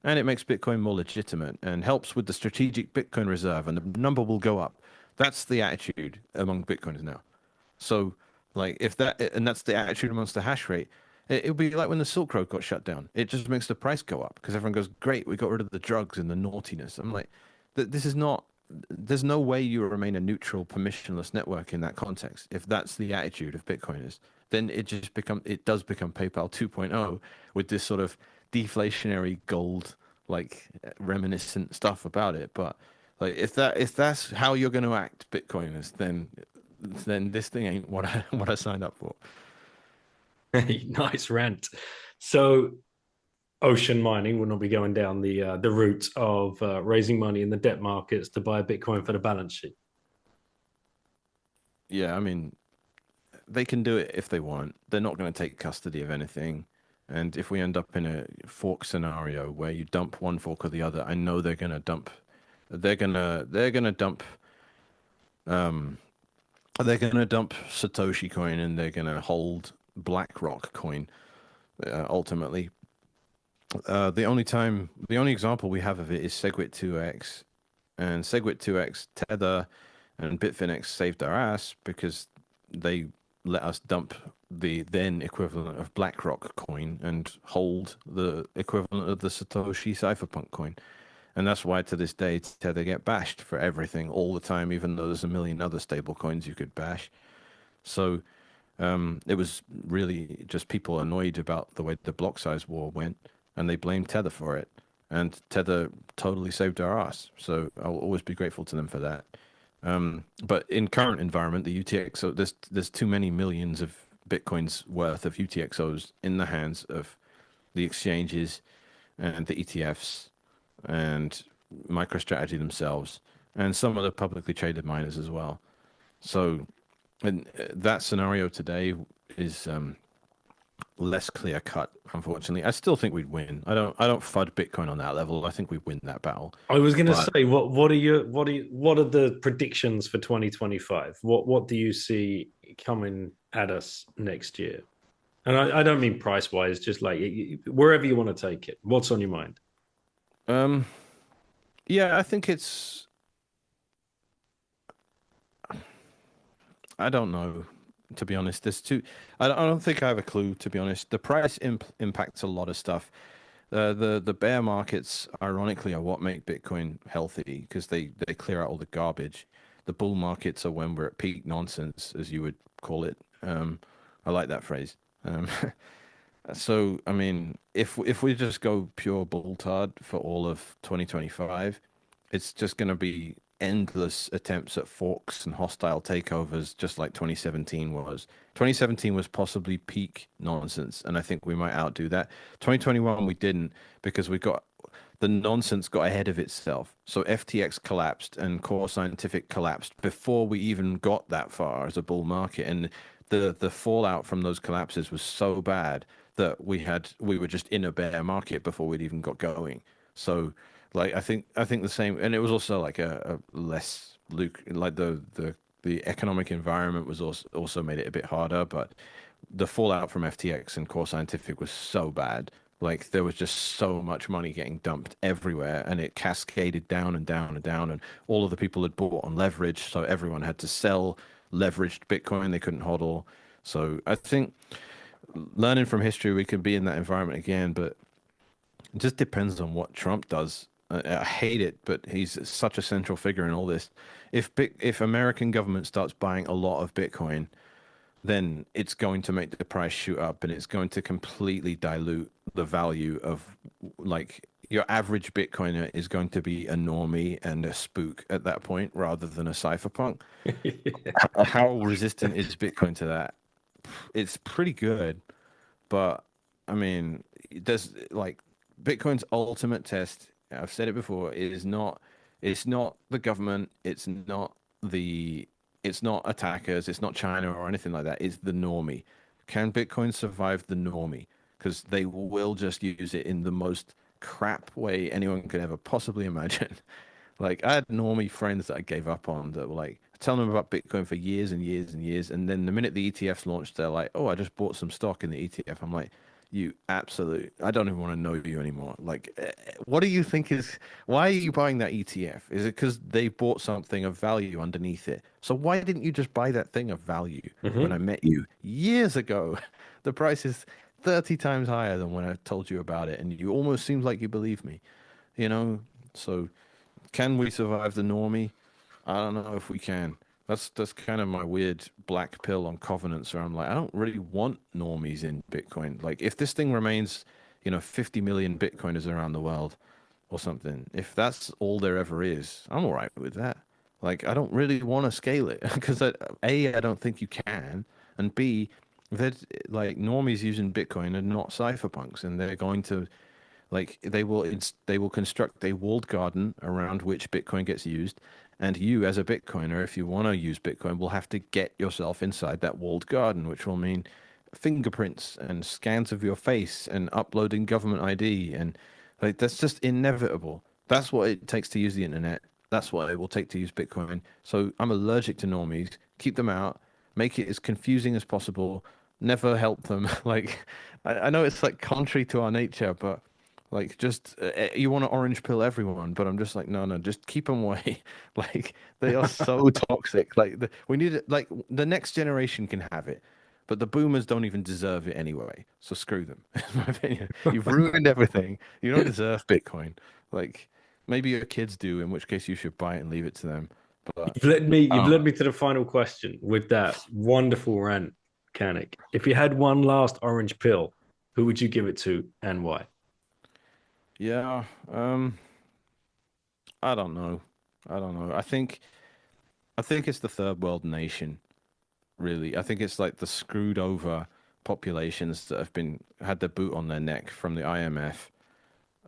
And it makes Bitcoin more legitimate and helps with the strategic Bitcoin reserve, and the number will go up. That's the attitude among Bitcoiners now. So, like, and that's the attitude amongst the hash rate. It'll be like when the Silk Road got shut down. It just makes the price go up because everyone goes, great, we got rid of the drugs and the naughtiness. I'm like, this is not, there's no way you remain a neutral, permissionless network in that context. If that's the attitude of Bitcoiners, then it does become PayPal 2.0 with this sort of deflationary gold, like, reminiscent stuff about it. But like, if that's how you're going to act, Bitcoiners, then this thing ain't what I signed up for. Nice rant. So ocean mining will not be going down the route of raising money in the debt markets to buy Bitcoin for the balance sheet. Yeah, I mean, they can do it if they want. They're not going to take custody of anything. And if we end up in a fork scenario where you dump one fork or the other, I know they're going to dump. They're gonna dump. They're gonna dump Satoshi coin, and they're gonna hold BlackRock coin. Ultimately, the only example we have of it is SegWit2x, and SegWit2x, Tether, and Bitfinex saved our ass because they let us dump the then equivalent of BlackRock coin and hold the equivalent of the Satoshi cypherpunk coin. And that's why to this day Tether get bashed for everything all the time, even though there's a million other stable coins you could bash. So it was really just people annoyed about the way the block size war went, and they blamed Tether for it. And Tether totally saved our ass. So I'll always be grateful to them for that. But in current environment, the UTXO, there's too many millions of Bitcoins worth of UTXOs in the hands of the exchanges and the ETFs, and MicroStrategy themselves, and some of the publicly traded miners as well. So, and that scenario today is less clear cut, unfortunately. I still think we'd win. I don't FUD Bitcoin on that level. I think we win that battle. I was going to But say, what are the predictions for 2025? What do you see coming at us next year? And I don't mean price wise, just like wherever you want to take it. What's on your mind? um, yeah, I think it's. I don't know, to be honest. There's two. I don't think I have a clue, to be honest. The price impacts a lot of stuff. The bear markets, ironically, are what make Bitcoin healthy because they clear out all the garbage. The bull markets are when we're at peak nonsense, as you would call it. I like that phrase. Um, so, I mean, if we just go pure bull tard for all of 2025, it's just going to be endless attempts at forks and hostile takeovers, just like 2017 was. 2017 was possibly peak nonsense, and I think we might outdo that. 2021 we didn't because we got the nonsense got ahead of itself. So FTX collapsed and Core Scientific collapsed before we even got that far as a bull market, and the fallout from those collapses was so bad that we were just in a bear market before we'd even got going. So like I think the same, and it was also like a less like the economic environment was also made it a bit harder, but the fallout from FTX and Core Scientific was so bad. Like there was just so much money getting dumped everywhere, and it cascaded down and down and down, and all of the people had bought on leverage, so everyone had to sell leveraged Bitcoin. They couldn't hodl. So I think learning from history, we can be in that environment again, but it just depends on what Trump does. I hate it, but he's such a central figure in all this. If American government starts buying a lot of Bitcoin, then it's going to make the price shoot up, and it's going to completely dilute the value of like your average Bitcoiner is going to be a normie and a spook at that point rather than a cypherpunk. How resistant is Bitcoin to that? It's pretty good, but I mean, there's like Bitcoin's ultimate test. I've said it before. It's not the government. The. It's not attackers. It's not China or anything like that. It's the normie. Can Bitcoin survive the normie? Because they will just use it in the most crap way anyone could ever possibly imagine. Like I had normie friends that I gave up on that were like telling them about Bitcoin for years and years and years, and then the minute the ETFs launched, they're like, "Oh, I just bought some stock in the ETF." I'm like, "You absolute! I don't even want to know you anymore." Like, what do you think is? Why are you buying that ETF? Is it because they bought something of value underneath it? So why didn't you just buy that thing of value when I Mhm. met you years ago? The price is 30 times higher than when I told you about it, and you almost seemed like you believe me, you know? So. Can we survive the normie? I don't know if we can. That's kind of my weird black pill on covenants where I'm like, I don't really want normies in Bitcoin. Like if this thing remains, 50 million Bitcoiners around the world or something, if that's all there ever is, I'm all right with that. Like I don't really want to scale it because A, I don't think you can, and B, that like normies using Bitcoin are not cypherpunks, and they're going to like they will construct a walled garden around which Bitcoin gets used, and you as a Bitcoiner, if you want to use Bitcoin, will have to get yourself inside that walled garden, which will mean fingerprints and scans of your face and uploading government ID, and like that's just inevitable. That's what it takes to use the internet. That's what it will take to use Bitcoin. So I'm allergic to normies. Keep them out. Make it as confusing as possible. Never help them. Like I know it's like contrary to our nature, but like, just you want to orange pill everyone, but I'm just like, no, no, just keep them away. Like, they are so toxic. Like, we need it. Like, the next generation can have it, but the boomers don't even deserve it anyway. So screw them. In my opinion, you've ruined everything. You don't deserve Bitcoin. Like, maybe your kids do, in which case you should buy it and leave it to them. But You've um, led me to the final question with that wonderful rant, Canic. If you had one last orange pill, who would you give it to and why? yeah, I don't know. I don't know. I think it's the third world nation really. I think it's like the screwed over populations that have been had their boot on their neck from the IMF,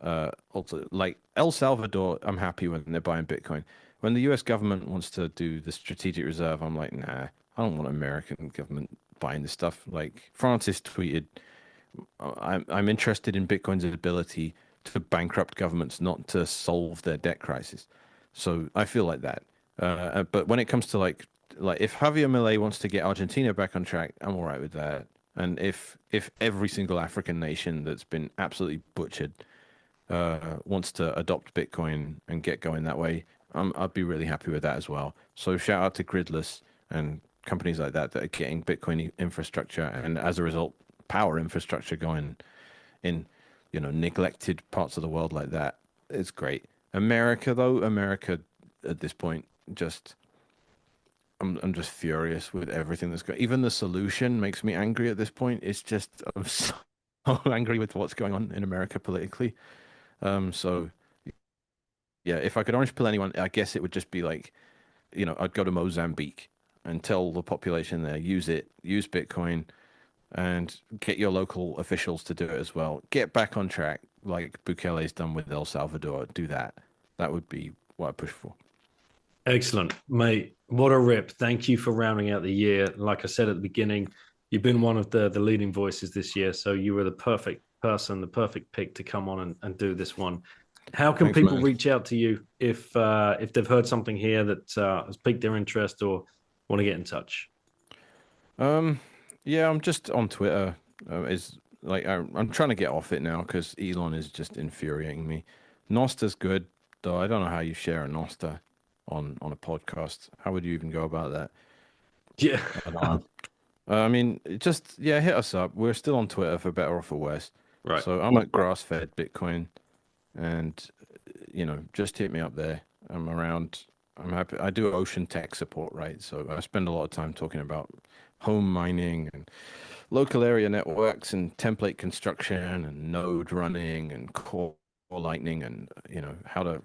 Also, like El Salvador, I'm happy when they're buying Bitcoin. When the U.S. government wants to do the strategic reserve, I'm like, nah, I don't want American government buying this stuff. Like Francis tweeted, I'm interested in Bitcoin's ability to bankrupt governments, not to solve their debt crisis. So I feel like that. But when it comes to like if Javier Milei wants to get Argentina back on track, I'm all right with that. And if every single African nation that's been absolutely butchered wants to adopt Bitcoin and get going that way, I'd be really happy with that as well. So shout out to Gridless and companies like that that are getting Bitcoin infrastructure and as a result, power infrastructure going in, neglected parts of the world like that. It's great. America though, America at this point just. I'm just furious with everything that's going. Even the solution makes me angry at this point. It's just I'm so angry with what's going on in America politically. So yeah, if I could orange pill anyone, I guess it would just be like, I'd go to Mozambique and tell the population there, use Bitcoin, and get your local officials to do it as well. Get back on track, like Bukele's done with El Salvador. Do that. That would be what I push for. Excellent, mate. What a rip. Thank you for rounding out the year. Like I said at the beginning, you've been one of the leading voices this year. So you were the perfect person, the perfect pick to come on and do this one. How can Thanks, people man. reach out to you if they've heard something here that has piqued their interest or want to get in touch? Yeah, I'm just on Twitter. Is like I'm trying to get off it now because Elon is just infuriating me. Nosta's good, though. I don't know how you share a Nosta on a podcast. How would you even go about that? Yeah. I don't know. I mean, just yeah, hit us up. We're still on Twitter for better or for worse. Right. So I'm at Grass-Fed Bitcoin, and just hit me up there. I'm around. I'm happy. I do ocean tech support, right? So I spend a lot of time talking about home mining and local area networks and template construction and node running and core lightning and how to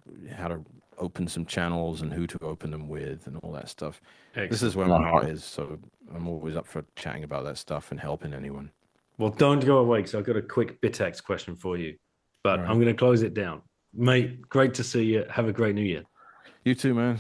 open some channels and who to open them with and all that stuff. This is Excellent. where my heart is, so I'm always up for chatting about that stuff and helping anyone. Well, don't go away because I've got a quick BitX question for you, but All I'm right. going to close it down. Mate, great to see you. Have a great new year. You too, man.